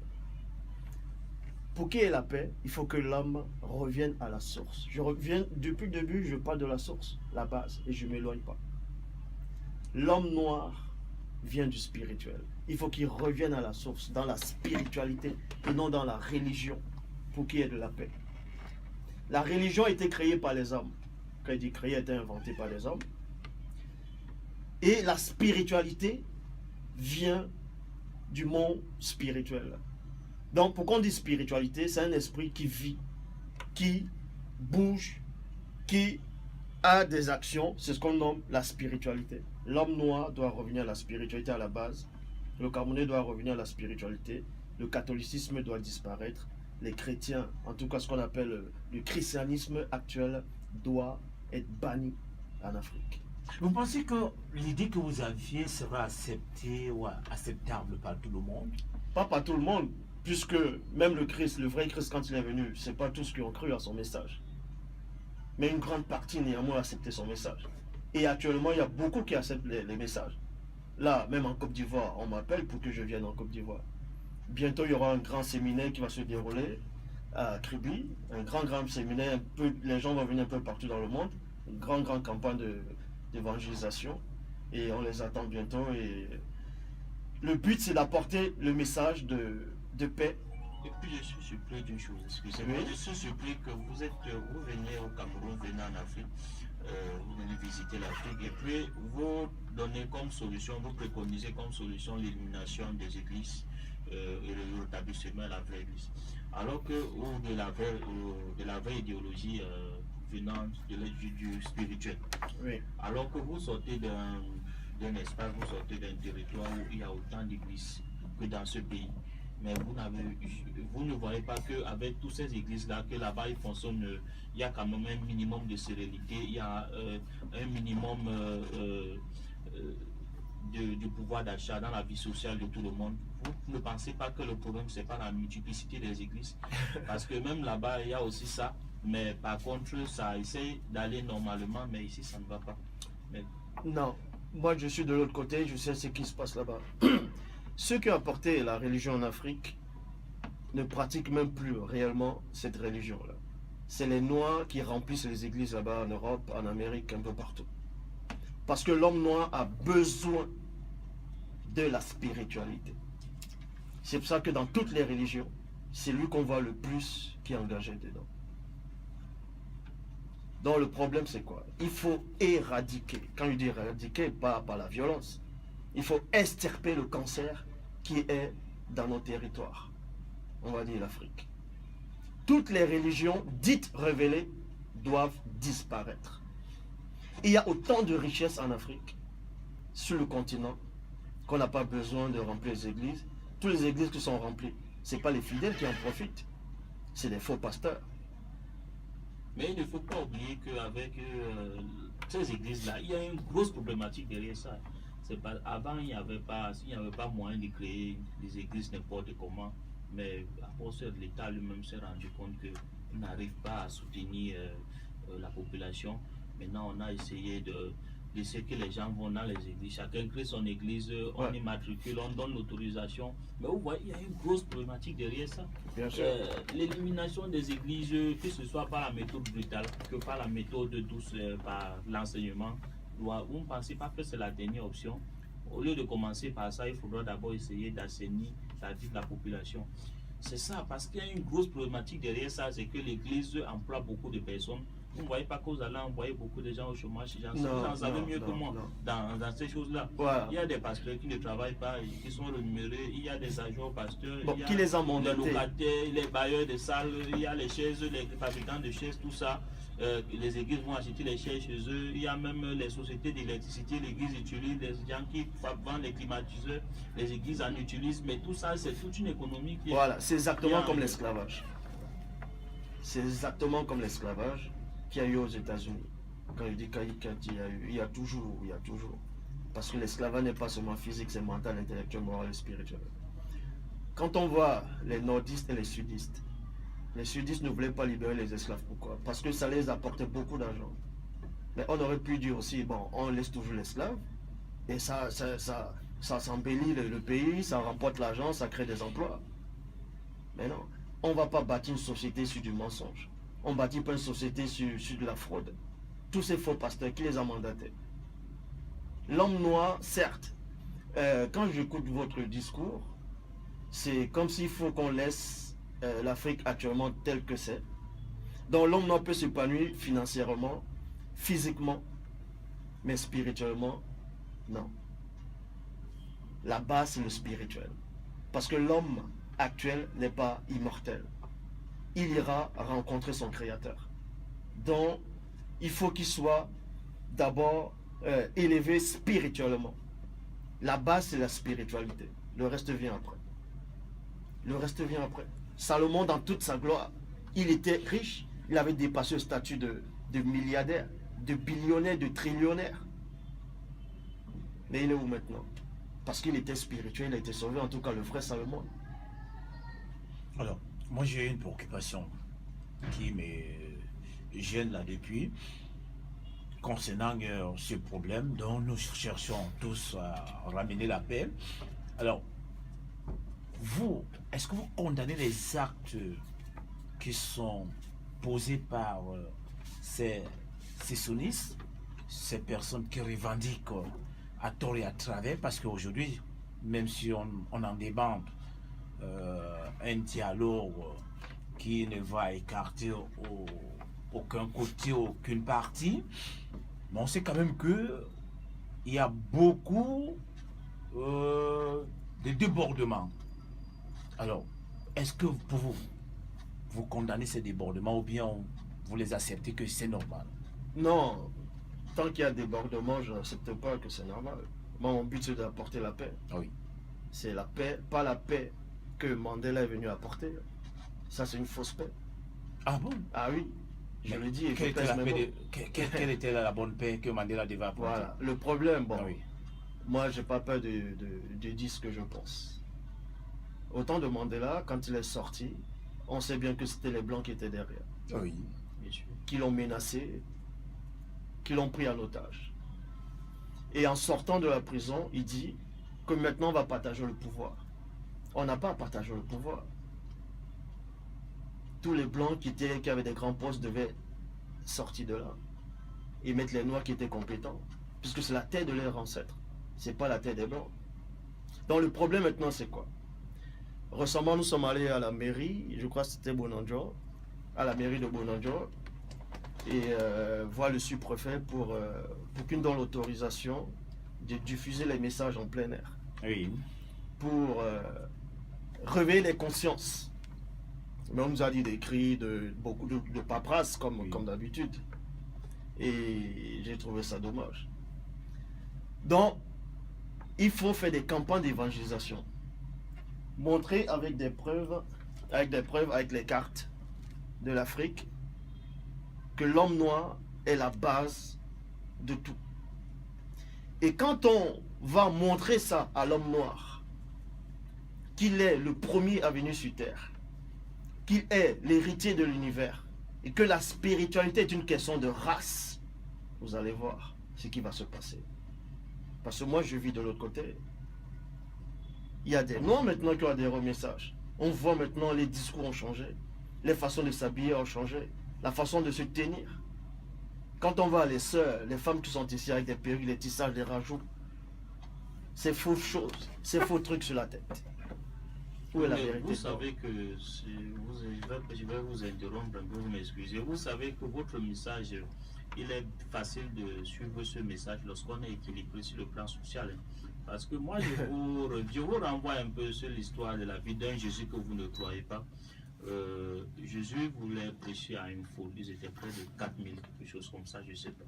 Pour qu'il y ait la paix, il faut que l'homme revienne à la source. Je reviens, depuis le début, je parle de la source, la base, et je ne m'éloigne pas. L'homme noir vient du spirituel. Il faut qu'il revienne à la source, dans la spiritualité, et non dans la religion, pour qu'il y ait de la paix. La religion a été créée par les hommes. Quand il dit créée, a été inventée par les hommes. Et la spiritualité vient du monde spirituel. Donc, pourquoi on dit spiritualité? C'est un esprit qui vit, qui bouge, qui a des actions. C'est ce qu'on nomme la spiritualité. L'homme noir doit revenir à la spiritualité à la base. Le Camerounais doit revenir à la spiritualité. Le catholicisme doit disparaître. Les chrétiens, en tout cas ce qu'on appelle le christianisme actuel, doit être banni en Afrique. Vous pensez que l'idée que vous aviez sera acceptée ou acceptable par tout le monde? Pas par tout le monde, puisque même le Christ, le vrai Christ, quand il est venu, c'est pas tous qui ont cru à son message. Mais une grande partie néanmoins a accepté son message. Et actuellement, il y a beaucoup qui acceptent les messages. Là, même en Côte d'Ivoire, on m'appelle pour que je vienne en Côte d'Ivoire. Bientôt, il y aura un grand séminaire qui va se dérouler à Kribi. Un grand séminaire, les gens vont venir un peu partout dans le monde. Une grande campagne d'évangélisation. Et on les attend bientôt. Et le but, c'est d'apporter le message de paix. Et puis je suis surpris d'une chose, excusez-moi, Oui. je suis surpris que vous venez au Cameroun, venez en Afrique, vous venez visiter l'Afrique et puis vous donnez comme solution, vous préconisez comme solution l'élimination des églises et le rétablissement de la vraie église. Alors que, ou de la vraie idéologie venant du spirituel. Oui. Alors que vous sortez d'un espace, vous sortez d'un territoire où il y a autant d'églises que dans ce pays. Mais vous ne voyez pas qu'avec toutes ces églises-là, que là-bas, il fonctionne, il y a quand même un minimum de sérénité, il y a un minimum de pouvoir d'achat dans la vie sociale de tout le monde. Vous ne pensez pas que le problème, c'est pas la multiplicité des églises? Parce que même là-bas, il y a aussi ça. Mais par contre, ça essaie d'aller normalement, mais ici, ça ne va pas. Mais Non, moi je suis de l'autre côté, je sais ce qui se passe là-bas. Ceux qui ont apporté la religion en Afrique ne pratiquent même plus réellement cette religion-là. C'est les Noirs qui remplissent les églises là-bas en Europe, en Amérique, un peu partout. Parce que l'homme noir a besoin de la spiritualité. C'est pour ça que dans toutes les religions, c'est lui qu'on voit le plus qui est engagé dedans. Donc le problème c'est quoi? Il faut éradiquer. Quand je dis éradiquer, pas par la violence. Il faut extirper le cancer qui est dans nos territoires. On va dire l'Afrique. Toutes les religions dites révélées doivent disparaître. Il y a autant de richesses en Afrique, sur le continent, qu'on n'a pas besoin de remplir les églises. Toutes les églises qui sont remplies, ce n'est pas les fidèles qui en profitent, c'est les faux pasteurs. Mais il ne faut pas oublier qu'avec ces églises-là, il y a une grosse problématique derrière ça. Pas, avant, il n'y avait pas moyen de créer des églises n'importe comment. Mais à force de l'État lui-même s'est rendu compte qu'il n'arrive pas à soutenir la population. Maintenant, on a essayé de laisser que les gens vont dans les églises. Chacun crée son église, on immatricule, on donne l'autorisation. Mais vous voyez, il y a une grosse problématique derrière ça. Bien sûr. L'élimination des églises, que ce soit par la méthode brutale, que par la méthode douce, par l'enseignement, vous ne pensez pas que c'est la dernière option? Au lieu de commencer par ça, il faudra d'abord essayer d'assainir la vie de la population. C'est ça, parce qu'il y a une grosse problématique derrière ça, c'est que l'église emploie beaucoup de personnes. Vous ne voyez pas qu'aux allants envoyer beaucoup de gens au chômage. Vous en savez mieux que moi dans ces choses-là. Voilà. Il y a des pasteurs qui ne travaillent pas, qui sont rémunérés. Il y a des agents pasteurs. Bon, il y a qui les a les mandatés? locataires, les bailleurs de salles, il y a les chaises, les fabricants de chaises, tout ça. Les églises vont acheter les chaises chez eux. Il y a même les sociétés d'électricité. L'église utilise des gens qui vendent les climatiseurs. Les églises en utilisent. Mais tout ça, c'est toute une économie qui est... Voilà, c'est exactement comme l'esclavage. C'est exactement comme l'esclavage qu'il y a eu aux États-Unis. Quand je dis qu'il y a eu, il y a toujours. Parce que l'esclavage n'est pas seulement physique, c'est mental, intellectuel, moral et spirituel. Quand on voit les nordistes et les sudistes ne voulaient pas libérer les esclaves. Pourquoi? Parce que ça les apportait beaucoup d'argent. Mais on aurait pu dire aussi, bon, on laisse toujours l'esclave, et ça s'embellit le pays, ça remporte l'argent, ça crée des emplois. Mais non, on ne va pas bâtir une société sur du mensonge. On ne bâtit pas une société sur de la fraude. Tous ces faux pasteurs, qui les a mandatés? L'homme noir, certes, quand j'écoute votre discours, c'est comme s'il faut qu'on laisse l'Afrique actuellement telle que c'est. Donc l'homme noir peut s'épanouir financièrement, physiquement, mais spirituellement, non. La base, c'est le spirituel. Parce que l'homme actuel n'est pas immortel. Il ira rencontrer son créateur. Donc, il faut qu'il soit d'abord élevé spirituellement. La base, c'est la spiritualité. Le reste vient après. Le reste vient après. Salomon, dans toute sa gloire, il était riche. Il avait dépassé le statut de milliardaire, de billionnaire, de trillionnaire. Mais il est où maintenant? Parce qu'il était spirituel, il a été sauvé, en tout cas le vrai Salomon. Alors, moi j'ai une préoccupation qui me gêne là depuis, concernant ce problème dont nous cherchons tous à ramener la paix. Alors, vous, est-ce que vous condamnez les actes qui sont posés par ces sionistes, ces personnes qui revendiquent à tort et à travers, parce qu'aujourd'hui, même si on en débande un dialogue qui ne va écarter aucun côté, aucune partie. Mais on sait quand même que il y a beaucoup de débordements. Alors, est-ce que pour vous condamnez ces débordements ou bien vous les acceptez que c'est normal? Non, tant qu'il y a débordement, je n'accepte pas que c'est normal. Moi, mon but, c'est d'apporter la paix. Oui. C'est la paix, pas la paix que Mandela est venu apporter. Ça, c'est une fausse paix. Ah bon? Ah oui, je le dis et je Quelle était, pèse la mes paix mots. quelle était la bonne paix que Mandela devait apporter? Voilà. Le problème, bon, Ah oui. moi, j'ai pas peur de dire ce que je pense. Au temps de Mandela, quand il est sorti, on sait bien que c'était les Blancs qui étaient derrière, Oui. qui l'ont menacé, qui l'ont pris en otage. Et en sortant de la prison, il dit que maintenant on va partager le pouvoir. On n'a pas à partager le pouvoir. Tous les Blancs qui avaient des grands postes devaient sortir de là et mettre les Noirs qui étaient compétents, puisque c'est la terre de leurs ancêtres, c'est pas la terre des Blancs. Donc le problème maintenant c'est quoi? Récemment nous sommes allés à la mairie, je crois que c'était Bonanjo, à la mairie de Bonanjo, et voir le sous-préfet pour qu'il nous donne l'autorisation de diffuser les messages en plein air, Oui. pour réveiller les consciences. Mais on nous a dit des cris, beaucoup de paperasse comme, Oui. comme d'habitude. Et j'ai trouvé ça dommage. Donc, il faut faire des campagnes d'évangélisation. Montrer avec des preuves, avec les cartes de l'Afrique, que l'homme noir est la base de tout. Et quand on va montrer ça à l'homme noir, qu'il est le premier à venir sur terre, qu'il est l'héritier de l'univers, et que la spiritualité est une question de race, vous allez voir ce qui va se passer. Parce que moi, je vis de l'autre côté. Il y a des noirs maintenant qui ont des remessages. On voit maintenant les discours ont changé, les façons de s'habiller ont changé, la façon de se tenir. Quand on voit les sœurs, les femmes qui sont ici avec des perruques, les tissages, les rajouts, c'est faux choses, c'est faux trucs sur la tête. Où est la Mais vérité? vous savez que, je vais vous interrompre un peu, vous m'excusez. Vous savez que votre message, il est facile de suivre ce message lorsqu'on est équilibré sur le plan social. Parce que moi, je vous renvoie un peu sur l'histoire de la vie d'un Jésus que vous ne croyez pas. Jésus voulait prêcher à une foule, ils étaient près de 4000, quelque chose comme ça, je ne sais pas.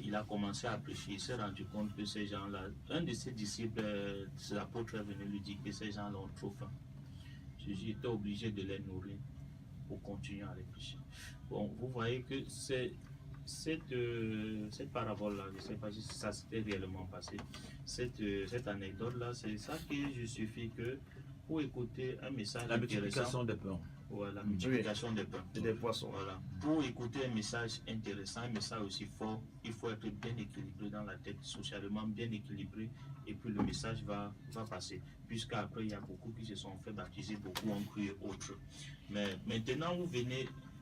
Il a commencé à prêcher, il s'est rendu compte que ces gens-là, un de ses disciples, l'apôtre est venu lui dire que ces gens-là ont trop faim. Jésus était obligé de les nourrir pour continuer à les prêcher. Bon, vous voyez que cette parabole-là, je ne sais pas si ça s'était réellement passé, cette anecdote-là, c'est ça qui justifie que pour écouter un message La intéressant, multiplication des pains. voilà, multiplication des pains. C'est des poissons. Voilà. Pour écouter un message intéressant, un message aussi fort, il faut être bien équilibré dans la tête, socialement bien équilibré, et puis le message va passer. Puisqu'après, il y a beaucoup qui se sont fait baptiser, beaucoup ont cru autre. Mais maintenant,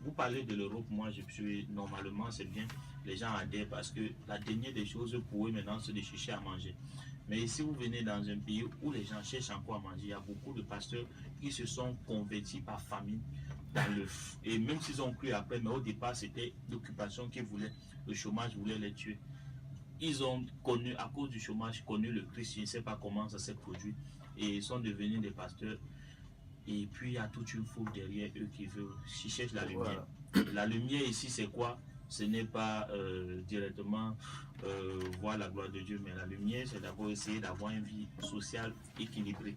vous parlez de l'Europe, moi je suis, normalement c'est bien, les gens adhèrent parce que la dernière des choses pour eux maintenant, c'est de chercher à manger. Mais si vous venez dans un pays où les gens cherchent encore à manger, il y a beaucoup de pasteurs qui se sont convertis par famine dans le... Et même s'ils ont cru après, mais au départ, c'était l'occupation qu'ils voulaient. Le chômage voulait les tuer. Ils ont connu, à cause du chômage, connu le Christ. Je ne sais pas comment ça s'est produit. Et ils sont devenus des pasteurs. Et puis, il y a toute une foule derrière eux qui cherchent la lumière. Voilà. La lumière ici, c'est quoi? Ce n'est pas directement voir la gloire de Dieu, mais la lumière, c'est d'abord essayer d'avoir une vie sociale équilibrée.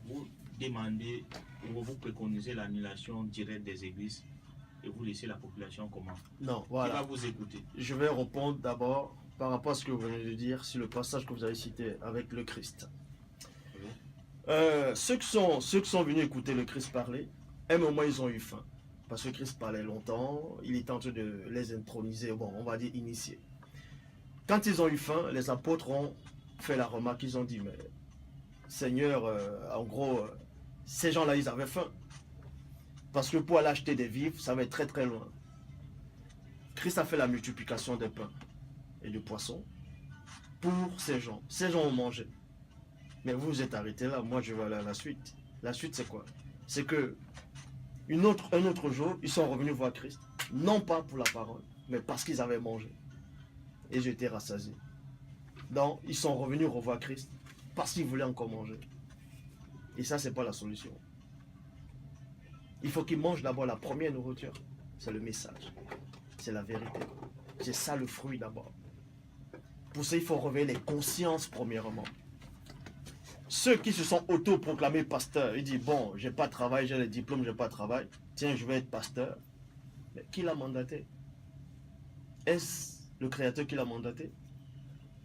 Vous demandez, ou vous préconisez l'annulation directe des églises et vous laissez la population comment? Non, Qui va voilà. vous écouter? Je vais répondre d'abord par rapport à ce que vous venez de dire sur le passage que vous avez cité avec le Christ. Ceux qui sont venus écouter le Christ parler, à un moment ils ont eu faim. Parce que Christ parlait longtemps, il était en train de les introniser, bon, on va dire initier. Quand ils ont eu faim, les apôtres ont fait la remarque, ils ont dit, mais Seigneur, en gros, ces gens-là, ils avaient faim. Parce que pour aller acheter des vivres, ça va être très très loin. Christ a fait la multiplication des pains et du poisson pour ces gens. Ces gens ont mangé. Mais vous vous êtes arrêté là, moi je vais aller à la suite. La suite c'est quoi? C'est que un autre jour, ils sont revenus voir Christ, non pas pour la parole, mais parce qu'ils avaient mangé. Et j'étais rassasié. Donc, ils sont revenus revoir Christ parce qu'ils voulaient encore manger. Et ça, c'est pas la solution. Il faut qu'ils mangent d'abord la première nourriture. C'est le message. C'est la vérité. C'est ça le fruit d'abord. Pour ça, il faut réveiller les consciences premièrement. Ceux qui se sont autoproclamés pasteurs, ils disent, bon, j'ai pas de travail, j'ai les diplômes, j'ai pas de travail. Tiens, je vais être pasteur. Mais qui l'a mandaté? Est-ce le Créateur qui l'a mandaté?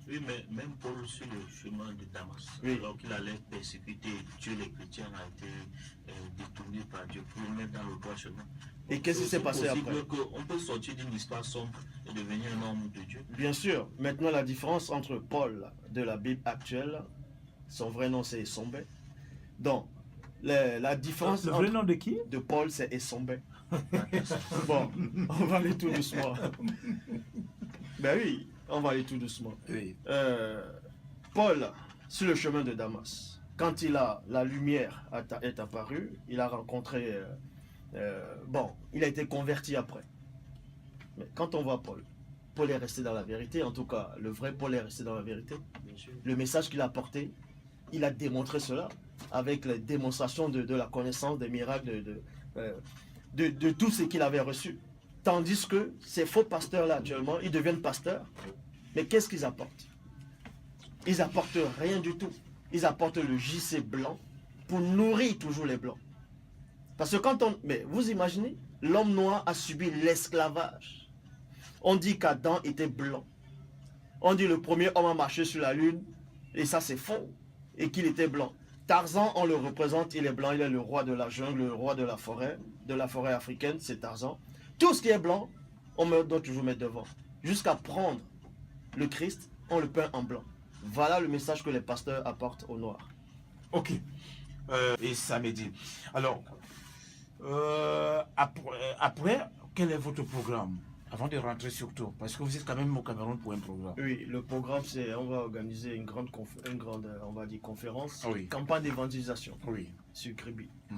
Oui, mais même Paul sur le chemin de Damas, Oui. alors qu'il allait persécuter et tuer les chrétiens, a été détourné par Dieu pour le mettre dans le droit chemin. Et qu'est-ce qui s'est passé après? On peut sortir d'une histoire sombre et devenir un homme de Dieu. Bien sûr. Maintenant, la différence entre Paul de la Bible actuelle, son vrai nom c'est Essombe. Donc, la différence Le vrai entre- nom de qui? de Paul c'est Essombe. Bon, on va aller tout doucement. Ben oui, on va aller tout doucement. Oui. Paul, sur le chemin de Damas, quand la lumière est apparue, il a rencontré... bon, il a été converti après. Mais quand on voit Paul, Paul est resté dans la vérité, en tout cas, le vrai Paul est resté dans la vérité. Bien sûr. Le message qu'il a porté, il a démontré cela avec les démonstrations de la connaissance, des miracles, de tout ce qu'il avait reçu. Tandis que ces faux pasteurs-là, actuellement, ils deviennent pasteurs. Mais qu'est-ce qu'ils apportent? Ils apportent rien du tout. Ils apportent le JC blanc pour nourrir toujours les blancs. Parce que quand on... Mais vous imaginez, l'homme noir a subi l'esclavage. On dit qu'Adam était blanc. On dit le premier homme a marché sur la lune, et ça c'est faux, et qu'il était blanc. Tarzan, on le représente, il est blanc, il est le roi de la jungle, le roi de la forêt africaine, c'est Tarzan. Tout ce qui est blanc, on doit toujours mettre devant. Jusqu'à prendre le Christ, on le peint en blanc. Voilà le message que les pasteurs apportent aux Noirs. Ok. Et samedi. Alors, après, quel est votre programme? Avant de rentrer surtout, parce que vous êtes quand même au Cameroun pour un programme. Oui, le programme, c'est on va organiser une grande on va dire, conférence, Oui. campagne d'évangélisation Oui. sur Kribi. Hmm.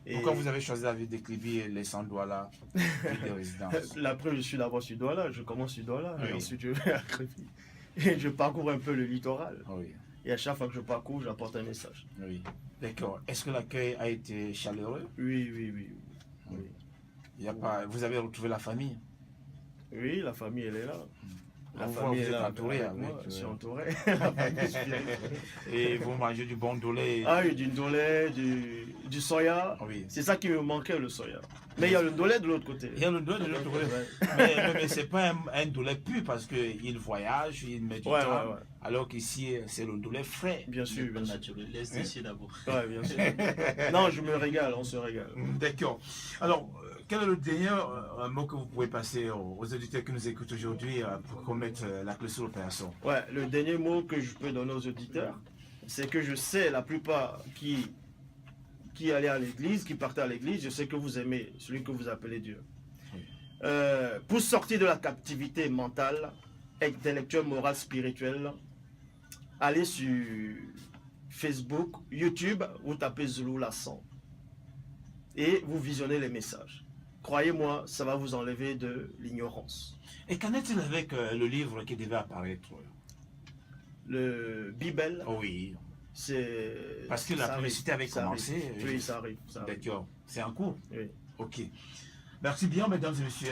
Et Pourquoi vous avez choisi la ville de Kribi et les 100 Douala de résidence? Après, je suis d'abord sur Douala, je commence sur Douala, Oui. et ensuite je vais à Kribi. Et je parcours un peu le littoral. Oui. Et à chaque fois que je parcours, j'apporte un message. Oui. D'accord. Est-ce que l'accueil a été chaleureux? Oui, oui, oui. Oui, Il y a pas... Vous avez retrouvé la famille? oui, la famille, elle est là. La On voit, famille vous est êtes là. entouré avec moi, avec, je suis entouré. La famille spirituelle. Et vous mangez du bon dolé? Ah oui, du ndolé, du soya. Oui. C'est ça qui me manquait, le soya. Mais il y a le ndolé de l'autre côté. Il y a le dolé de l'autre côté. Ouais. Mais ce n'est pas un dolé pur parce qu'il voyage, il met du Ouais, temps. ouais, ouais. Alors qu'ici, c'est le dolé frais. Bien sûr, Pas bien sûr. naturel. Laisse ici d'abord. Ouais, bien sûr. Non, je me régale, on se régale. D'accord. Alors, quel est le dernier mot que vous pouvez passer aux auditeurs qui nous écoutent aujourd'hui pour qu'on mette la clé sur l'opération? Ouais, le dernier mot que je peux donner aux auditeurs, c'est que je sais la plupart qui allaient à l'église, qui partaient à l'église, je sais que vous aimez celui que vous appelez Dieu. Oui. Pour sortir de la captivité mentale, intellectuelle, morale, spirituelle, allez sur Facebook, YouTube, vous tapez Zulu Lasson et vous visionnez les messages. Croyez-moi, ça va vous enlever de l'ignorance. Et qu'en est-il avec le livre qui devait apparaître? Le Bible, Oh oui. c'est... Parce que la ça publicité arrive, avait ça commencé. arrive. Oui, ça arrive. Ça arrive. D'accord. C'est en cours. Oui. Ok. Merci bien, mesdames et messieurs.